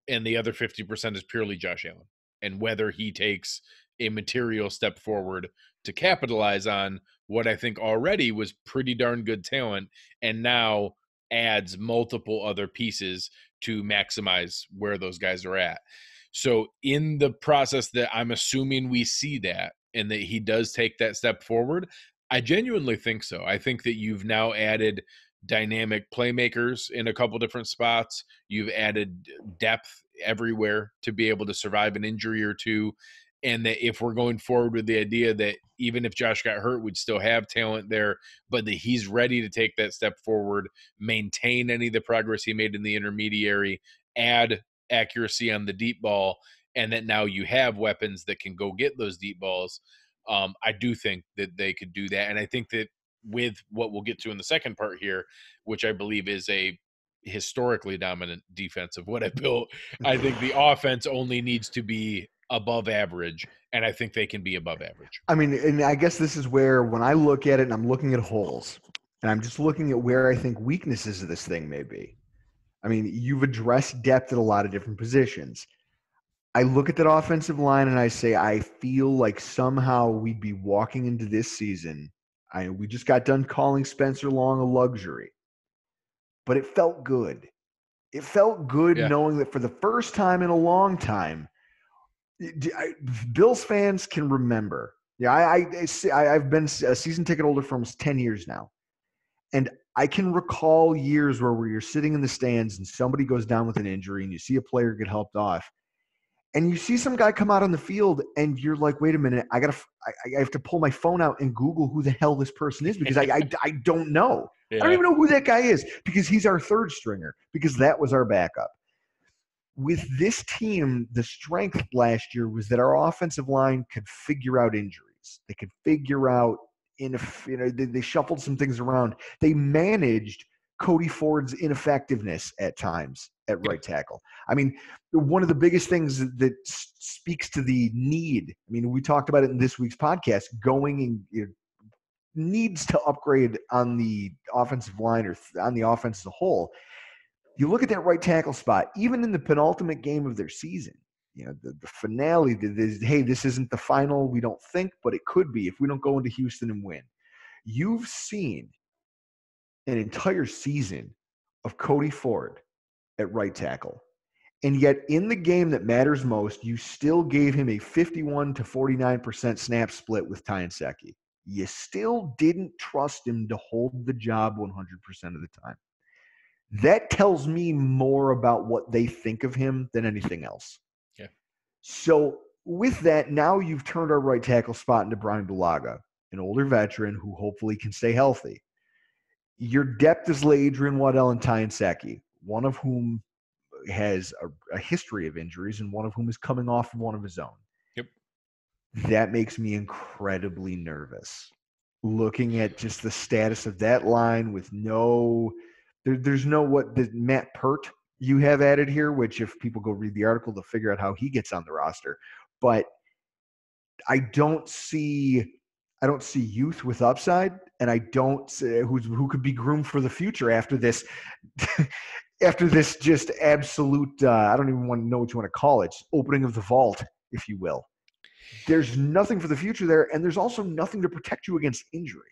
And the other 50% is purely Josh Allen and whether he takes a material step forward to capitalize on what I think already was pretty darn good talent and now adds multiple other pieces to maximize where those guys are at. So in the process that I'm assuming we see that and that he does take that step forward, I genuinely think so. I think that you've now added dynamic playmakers in a couple different spots. You've added depth everywhere to be able to survive an injury or two. and that if we're going forward with the idea that even if Josh got hurt, we'd still have talent there, but that he's ready to take that step forward, maintain any of the progress he made in the intermediary, add accuracy on the deep ball, and that now you have weapons that can go get those deep balls. I do think that they could do that. And I think that with what we'll get to in the second part here, which I believe is a historically dominant defense of what I built, I think the offense only needs to be above average, and I think they can be above average. I mean, and I guess this is where when I look at it and I'm looking at holes, and I'm just looking at where I think weaknesses of this thing may be. I mean, you've addressed depth at a lot of different positions. I look at that offensive line and I say, I feel like somehow we'd be walking into this season. We just got done calling Spencer Long a luxury, but it felt good. It felt good Yeah. knowing that for the first time in a long time, Bills fans can remember. Yeah, I've been a season ticket holder for almost 10 years now. And I can recall years where you're sitting in the stands and somebody goes down with an injury and you see a player get helped off. And you see some guy come out on the field and you're like, wait a minute, I have to pull my phone out and Google who the hell this person is because I don't know. Yeah. I don't even know who that guy is because he's our third stringer because that was our backup. With this team, the strength last year was that our offensive line could figure out injuries. They could figure out, they shuffled some things around. They managed Cody Ford's ineffectiveness at times at right tackle. I mean, one of the biggest things that speaks to the need, I mean, we talked about it in this week's podcast, going and needs to upgrade on the offensive line or on the offense as a whole. You look at that right tackle spot, even in the penultimate game of their season, the finale, hey, this isn't the final, we don't think, but it could be if we don't go into Houston and win. You've seen an entire season of Cody Ford at right tackle. And yet in the game that matters most, you still gave him a 51 to 49% snap split with Tyenseki. You still didn't trust him to hold the job 100% of the time. That tells me more about what they think of him than anything else. Yeah. So with that, now you've turned our right tackle spot into Brian Bulaga, an older veteran who hopefully can stay healthy. Your depth is Adrian Waddell and Tyenseki, one of whom has a history of injuries and one of whom is coming off of one of his own. Yep. That makes me incredibly nervous. Looking at just the status of that line with there's no what the Matt Pert you have added here, which if people go read the article, they'll figure out how he gets on the roster. But I don't see youth with upside, and I don't see who could be groomed for the future after this. After this just absolute, I don't even want to know what you want to call it, opening of the vault, if you will. There's nothing for the future there, and there's also nothing to protect you against injury.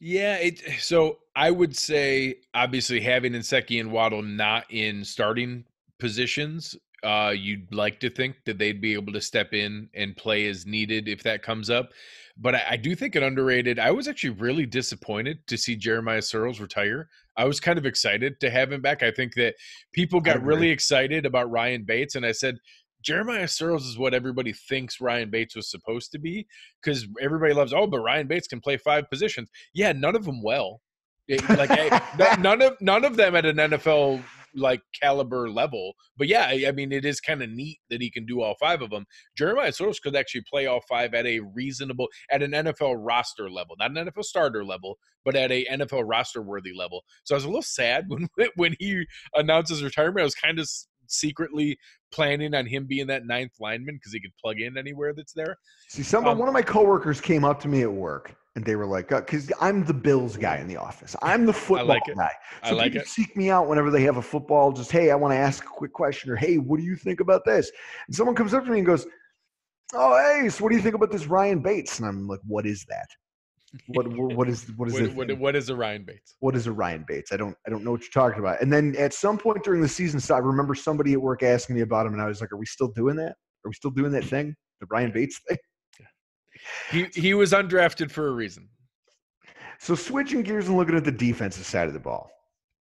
Yeah, so I would say obviously having Nsekhe and Waddle not in starting positions, you'd like to think that they'd be able to step in and play as needed if that comes up. But I do think it underrated. I was actually really disappointed to see Jeremiah Searles retire. I was kind of excited to have him back. I think that people got really excited about Ryan Bates, and I said, Jeremiah Searles is what everybody thinks Ryan Bates was supposed to be because everybody loves, but Ryan Bates can play 5 positions. Yeah, none of them well. None of them at an NFL like caliber level. But yeah, I mean, it is kind of neat that he can do all 5 of them. Jeremiah Searles could actually play all 5 at an NFL roster level, not an NFL starter level, but at a NFL roster worthy level. So I was a little sad when he announced his retirement. I was kind of secretly planning on him being that 9th lineman because he could plug in anywhere that's there. See, one of my coworkers came up to me at work and they were like, because I'm the Bills guy in the office. I'm the football guy. So people seek me out whenever they have a football, just, hey, I want to ask a quick question, or hey, what do you think about this? And someone comes up to me and goes, oh, hey, so what do you think about this Ryan Bates? And I'm like, what is that? What is a Ryan Bates? What is a Ryan Bates? I don't know what you're talking about. And then at some point during the season, I remember somebody at work asking me about him, and I was like, are we still doing that? Are we still doing that thing? The Ryan Bates thing? He was undrafted for a reason. So switching gears and looking at the defensive side of the ball.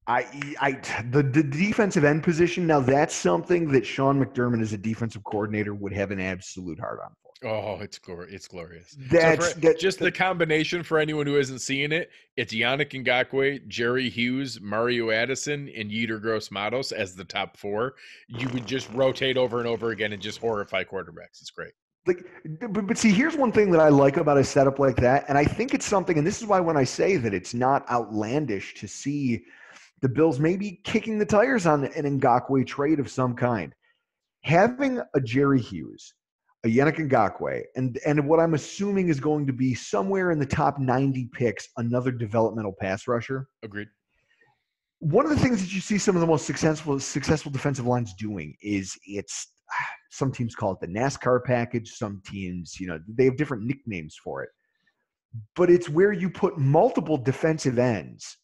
The defensive end position, now that's something that Sean McDermott as a defensive coordinator would have an absolute hard on for. Oh, it's glorious. So That's for just the that combination for anyone who isn't seeing it, it's Yannick Ngakoue, Jerry Hughes, Mario Addison, and Yetur Gross-Matos as the top four. You would just rotate over and over again and just horrify quarterbacks. It's great. like but see, here's one thing that I like about a setup like that, and I think it's something, and this is why when I say that it's not outlandish to see the Bills maybe kicking the tires on an Ngakoue trade of some kind. Having a Jerry Hughes, a Yannick Ngakoue, and what I'm assuming is going to be somewhere in the top 90 picks, another developmental pass rusher. Agreed. One of the things that you see some of the most successful defensive lines doing is some teams call it the NASCAR package. Some teams, they have different nicknames for it. But it's where you put multiple defensive ends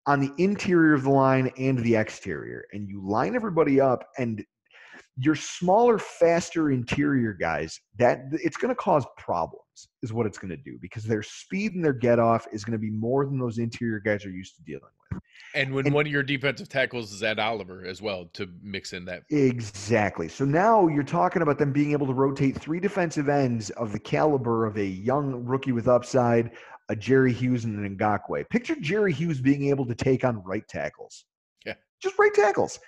on the interior of the line and the exterior, and you line everybody up, and your smaller, faster interior guys, that it's going to cause problems is what it's going to do, because their speed and their get off is going to be more than those interior guys are used to dealing with. And when one of your defensive tackles is Ed Oliver as well, to mix in that. Exactly. So now you're talking about them being able to rotate 3 defensive ends of the caliber of a young rookie with upside, a Jerry Hughes and an Ngakoue. Picture Jerry Hughes being able to take on right tackles. Yeah. Just right tackles.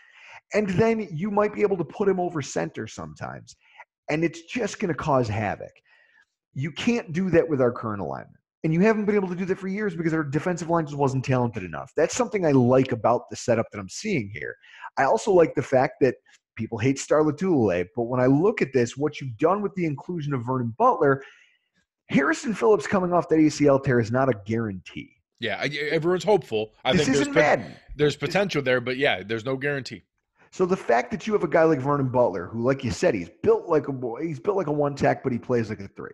And then you might be able to put him over center sometimes. And it's just going to cause havoc. You can't do that with our current alignment. And you haven't been able to do that for years because our defensive line just wasn't talented enough. That's something I like about the setup that I'm seeing here. I also like the fact that people hate Star Lotulelei, but when I look at this, what you've done with the inclusion of Vernon Butler, Harrison Phillips coming off that ACL tear is not a guarantee. Yeah, everyone's hopeful. This isn't bad. There's potential there, but yeah, there's no guarantee. So the fact that you have a guy like Vernon Butler, who, like you said, he's built like a boy, he's built like a one tack, but he plays like a 3.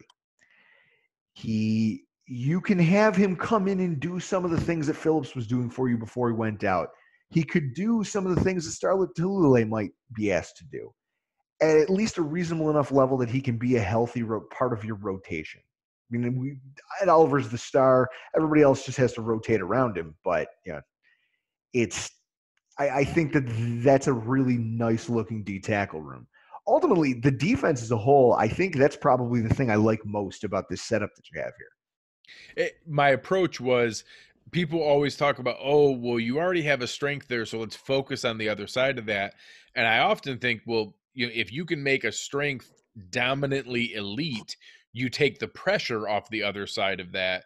You can have him come in and do some of the things that Phillips was doing for you before he went out. He could do some of the things that Star Lotulelei might be asked to do at least a reasonable enough level that he can be a healthy part of your rotation. I mean, Ed Oliver's the star. Everybody else just has to rotate around him. But yeah, I think that's a really nice looking D tackle room. Ultimately, the defense as a whole, I think that's probably the thing I like most about this setup that you have here. My approach was, people always talk about, oh, well, you already have a strength there, so let's focus on the other side of that. And I often think, well, if you can make a strength dominantly elite, you take the pressure off the other side of that,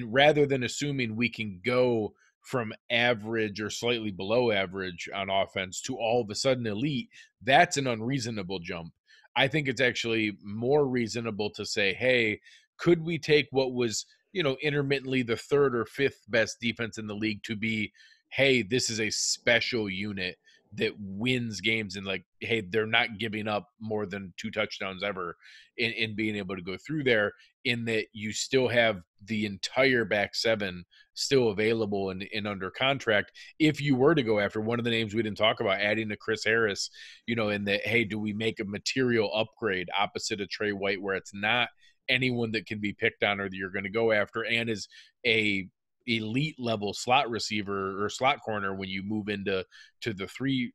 rather than assuming we can go from average or slightly below average on offense to all of a sudden elite. That's an unreasonable jump. I think it's actually more reasonable to say, hey, could we take what was, intermittently the 3rd or 5th best defense in the league to be, hey, this is a special unit that wins games, and like, hey, they're not giving up more than 2 touchdowns ever in being able to go through there, in that you still have the entire back 7 still available and under contract. If you were to go after one of the names we didn't talk about, adding to Chris Harris, in that, hey, do we make a material upgrade opposite of Trey White, where it's not anyone that can be picked on or that you're going to go after, and is a elite level slot receiver or slot corner when you move into the three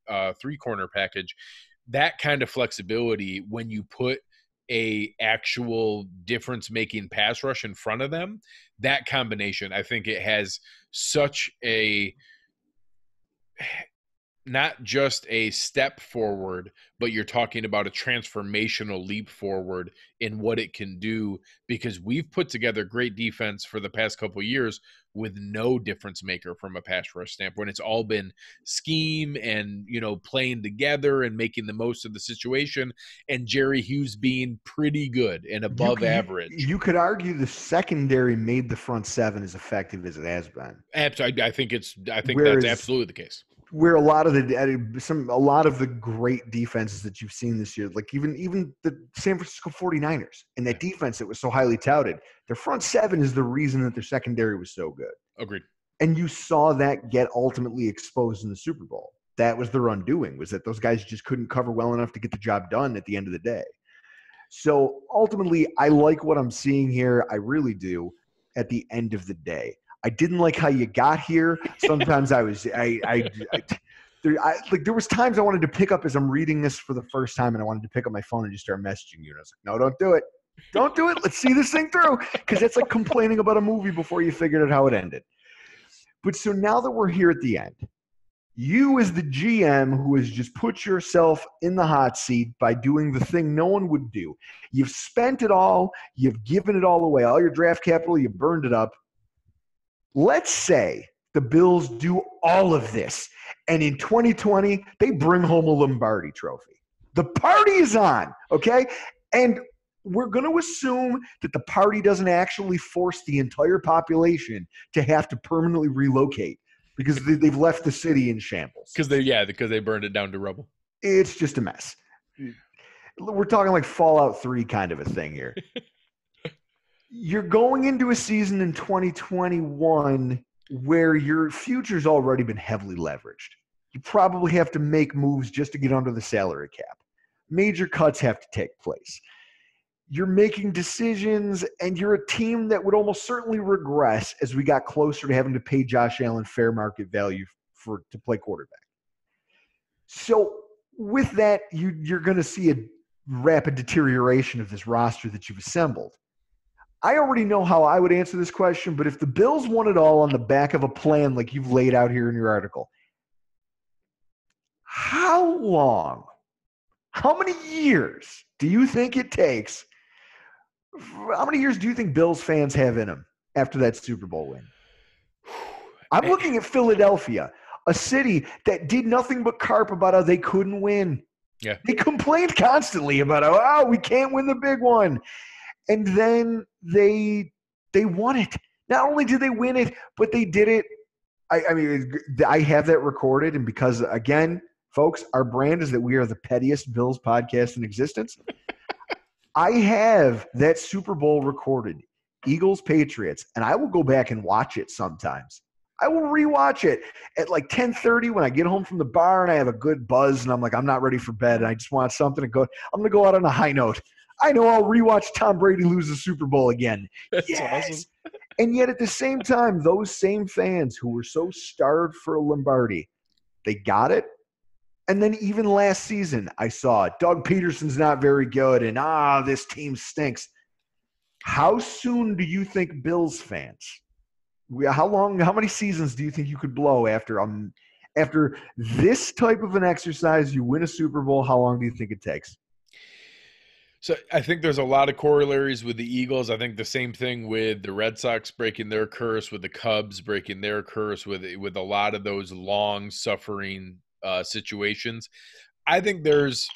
corner package. That kind of flexibility, when you put a actual difference making pass rush in front of them, that combination, I think it has such a, not just a step forward, but you're talking about a transformational leap forward in what it can do, because we've put together great defense for the past couple of years with no difference maker from a pass rush standpoint. It's all been scheme and, playing together and making the most of the situation, and Jerry Hughes being pretty good and above average. You could argue the secondary made the front 7 as effective as it has been. Absolutely. I think that's absolutely the case. Where a lot of the great defenses that you've seen this year, like even the San Francisco 49ers and that defense that was so highly touted, their front 7 is the reason that their secondary was so good. Agreed. And you saw that get ultimately exposed in the Super Bowl. That was their undoing, was that those guys just couldn't cover well enough to get the job done at the end of the day. So ultimately, I like what I'm seeing here. I really do at the end of the day. I didn't like how you got here. Sometimes I was there was times I wanted to pick up as I'm reading this for the first time, and I wanted to pick up my phone and just start messaging you. And I was like, no, don't do it. Don't do it. Let's see this thing through. Because it's like complaining about a movie before you figured out how it ended. But so now that we're here at the end, you as the GM who has just put yourself in the hot seat by doing the thing no one would do. You've spent it all. You've given it all away. All your draft capital, you burned it up. Let's say the Bills do all of this, and in 2020, they bring home a Lombardi trophy. The party is on, okay? And we're going to assume that the party doesn't actually force the entire population to have to permanently relocate because they've left the city in shambles. Because they burned it down to rubble. It's just a mess. We're talking like Fallout 3 kind of a thing here. You're going into a season in 2021 where your future's already been heavily leveraged. You probably have to make moves just to get under the salary cap. Major cuts have to take place. You're making decisions, and you're a team that would almost certainly regress as we got closer to having to pay Josh Allen fair market value to play quarterback. So with that, you're going to see a rapid deterioration of this roster that you've assembled. I already know how I would answer this question, but if the Bills won it all on the back of a plan like you've laid out here in your article, how long, how many years do you think it takes? How many years do you think Bills fans have in them after that Super Bowl win? I'm looking at Philadelphia, a city that did nothing but carp about how they couldn't win. Yeah. They complained constantly about how, we can't win the big one. And then they won it. Not only did they win it, but they did it. I mean, I have that recorded. And because, again, folks, our brand is that we are the pettiest Bills podcast in existence. I have that Super Bowl recorded, Eagles, Patriots, and I will go back and watch it sometimes. I will rewatch it at like 10:30 when I get home from the bar and I have a good buzz and I'm like, I'm not ready for bed and I just want something to go. I'm going to go out on a high note. I know I'll rewatch Tom Brady lose the Super Bowl again. That's yes. awesome. And yet at the same time, those same fans who were so starved for a Lombardi, they got it. And then even last season, I saw Doug Peterson's not very good and this team stinks. How soon do you think Bills fans, how many seasons do you think you could blow after this type of an exercise, you win a Super Bowl, how long do you think it takes? So I think there's a lot of corollaries with the Eagles. I think the same thing with the Red Sox breaking their curse, with the Cubs breaking their curse, with a lot of those long-suffering situations. I think there's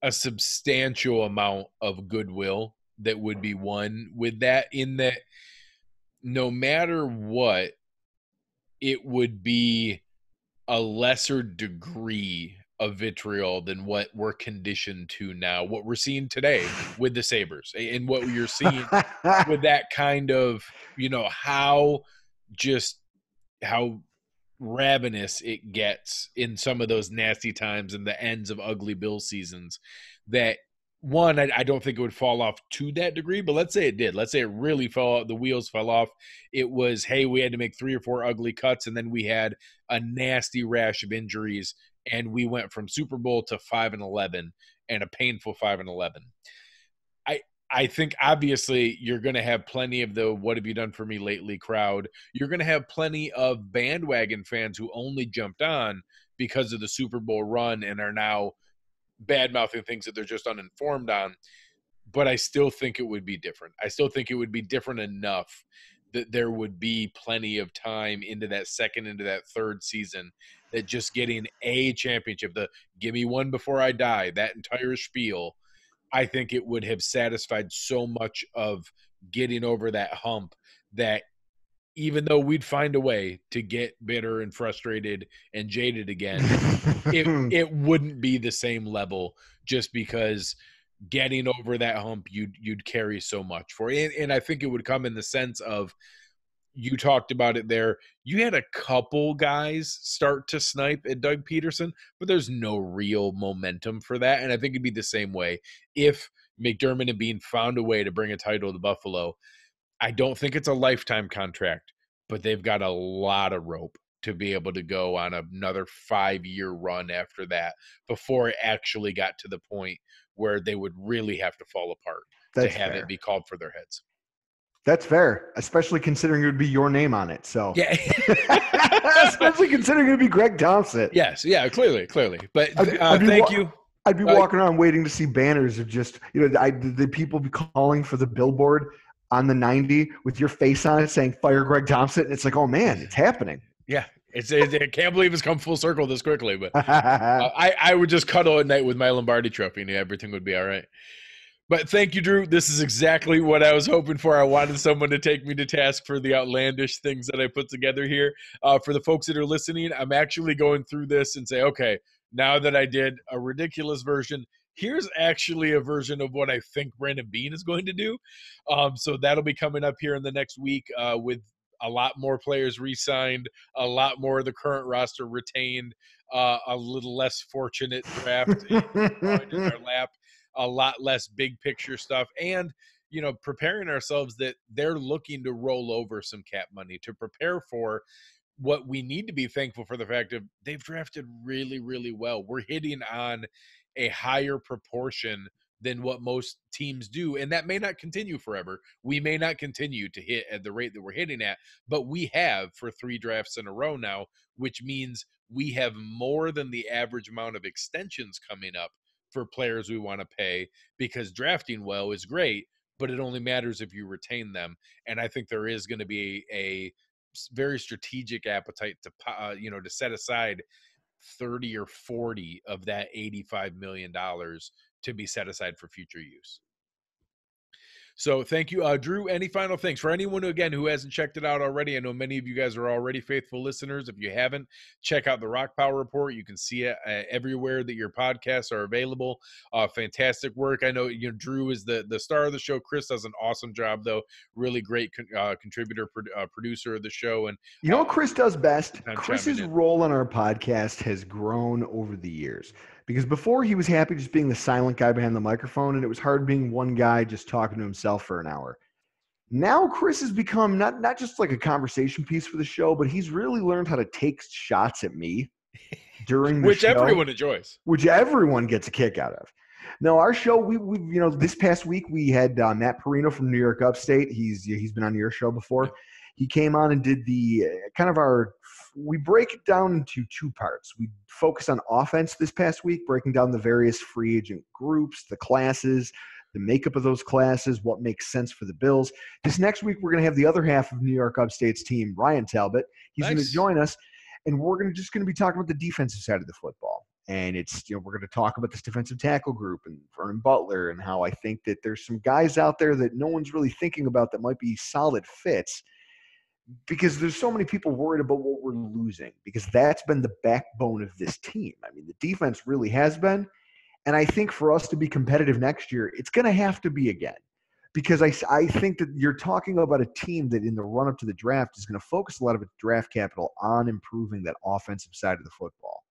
a substantial amount of goodwill that would be won with that, in that no matter what, it would be a lesser degree of vitriol than what we're conditioned to now, what we're seeing today with the Sabres, and what you're seeing with that kind of, how ravenous it gets in some of those nasty times and the ends of ugly Bill seasons. That one, I don't think it would fall off to that degree, but let's say it did. Let's say it really fell out, the wheels fell off. It was, hey, we had to make 3 or 4 ugly cuts, and then we had a nasty rash of injuries, and we went from Super Bowl to 5-11, and a painful 5-11. I think obviously you're going to have plenty of the "what have you done for me lately" crowd. You're going to have plenty of bandwagon fans who only jumped on because of the Super Bowl run and are now bad-mouthing things that they're just uninformed on. But I still think it would be different. I still think it would be different enough that there would be plenty of time into that second, into that third season, that just getting a championship, the "give me one before I die," that entire spiel, I think it would have satisfied so much of getting over that hump that even though we'd find a way to get bitter and frustrated and jaded again, it wouldn't be the same level, just because getting over that hump, you'd carry so much for it. And I think it would come in the sense of, you talked about it there. You had a couple guys start to snipe at Doug Peterson, but there's no real momentum for that. And I think it'd be the same way if McDermott and Bean found a way to bring a title to Buffalo. I don't think it's a lifetime contract, but they've got a lot of rope to be able to go on another 5-year run after that before it actually got to the point where they would really have to fall apart to That's have it fair. be called for their heads. That's fair, especially considering it would be your name on it. So, Yeah. especially considering it would be Greg Thompson. Yes. Yeah. Clearly. But thank you. I'd be walking around waiting to see banners of just, the people be calling for the billboard on the 90 with your face on it saying "Fire Greg Thompson." And it's like, oh man, it's happening. Yeah. I can't believe it's come full circle this quickly, but I would just cuddle at night with my Lombardi trophy and everything would be all right. But thank you, Drew. This is exactly what I was hoping for. I wanted someone to take me to task for the outlandish things that I put together here. For the folks that are listening, I'm actually going through this and say, okay, now that I did a ridiculous version, here's actually a version of what I think Brandon Beane is going to do. So that'll be coming up here in the next week with a lot more players re-signed, a lot more of the current roster retained, a little less fortunate draft in our lap, a lot less big picture stuff, and preparing ourselves that they're looking to roll over some cap money to prepare for what we need to be thankful for, the fact of they've drafted really, really well. We're hitting on a higher proportion than what most teams do, and that may not continue forever. We may not continue to hit at the rate that we're hitting at, but we have for 3 drafts in a row now, which means we have more than the average amount of extensions coming up for players we want to pay, because drafting well is great, but it only matters if you retain them. And I think there is going to be a very strategic appetite to set aside 30 or 40 of that $85 million to be set aside for future use. So thank you, Drew. Any final things for anyone who hasn't checked it out already? I know many of you guys are already faithful listeners. If you haven't, check out the Rockpile report. You can see it everywhere that your podcasts are available. Fantastic work. I know Drew is the star of the show. Chris does an awesome job, though. Really great contributor, producer of the show. And you know what Chris does best? Chris's role on our podcast has grown over the years. Because before he was happy just being the silent guy behind the microphone, and it was hard being one guy just talking to himself for an hour. Now Chris has become not just like a conversation piece for the show, but he's really learned how to take shots at me during the show. Which everyone enjoys. Which everyone gets a kick out of. Now, our show, we this past week we had Matt Perino from New York Upstate. He's been on your show before. Yeah. He came on and did the we break it down into 2 parts. We focus on offense this past week, breaking down the various free agent groups, the classes, the makeup of those classes, what makes sense for the Bills. This next week, we're going to have the other half of New York Upstate's team, Ryan Talbot. He's going to join us, and we're just going to be talking about the defensive side of the football. And it's, we're going to talk about this defensive tackle group and Vernon Butler, and how I think that there's some guys out there that no one's really thinking about that might be solid fits, because there's so many people worried about what we're losing, because that's been the backbone of this team. I mean, the defense really has been. And I think for us to be competitive next year, it's going to have to be again, because I think that you're talking about a team that in the run up to the draft is going to focus a lot of its draft capital on improving that offensive side of the football,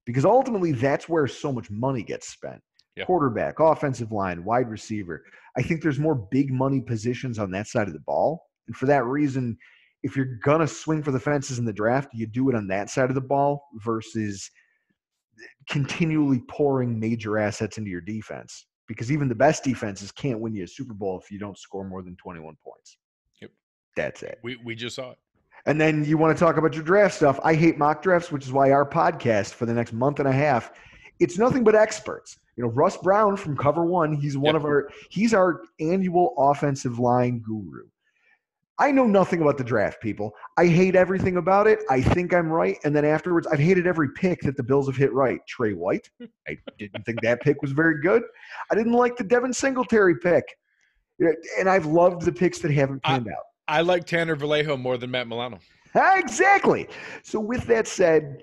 because ultimately that's where so much money gets spent. Yep. Quarterback, offensive line, wide receiver. I think there's more big money positions on that side of the ball. And for that reason, if you're going to swing for the fences in the draft, you do it on that side of the ball versus continually pouring major assets into your defense, because even the best defenses can't win you a Super Bowl if you don't score more than 21 points. Yep. That's it. We just saw it. And then you want to talk about your draft stuff. I hate mock drafts, which is why our podcast for the next month and a half, it's nothing but experts. Russ Brown from Cover One, he's he's our annual offensive line guru. I know nothing about the draft, people. I hate everything about it. I think I'm right. And then afterwards, I've hated every pick that the Bills have hit right. Trey White, I didn't think that pick was very good. I didn't like the Devin Singletary pick. And I've loved the picks that haven't panned out. I like Tanner Vallejo more than Matt Milano. Exactly. So with that said,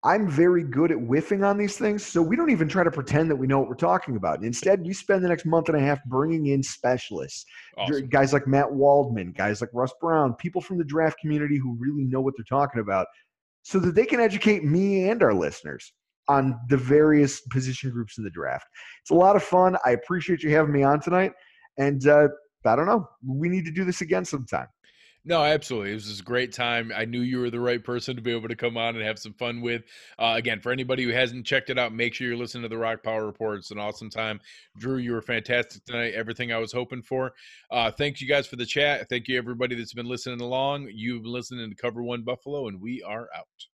I'm very good at whiffing on these things, so we don't even try to pretend that we know what we're talking about. And instead, we spend the next month and a half bringing in specialists, awesome. Guys like Matt Waldman, guys like Russ Brown, people from the draft community who really know what they're talking about, so that they can educate me and our listeners on the various position groups in the draft. It's a lot of fun. I appreciate you having me on tonight. And I don't know, we need to do this again sometime. No, absolutely. It was just a great time. I knew you were the right person to be able to come on and have some fun with. Again, for anybody who hasn't checked it out, make sure you're listening to the Rock Power Report. It's an awesome time. Drew, you were fantastic tonight. Everything I was hoping for. Thanks you guys for the chat. Thank you everybody that's been listening along. You've been listening to Cover One Buffalo, and we are out.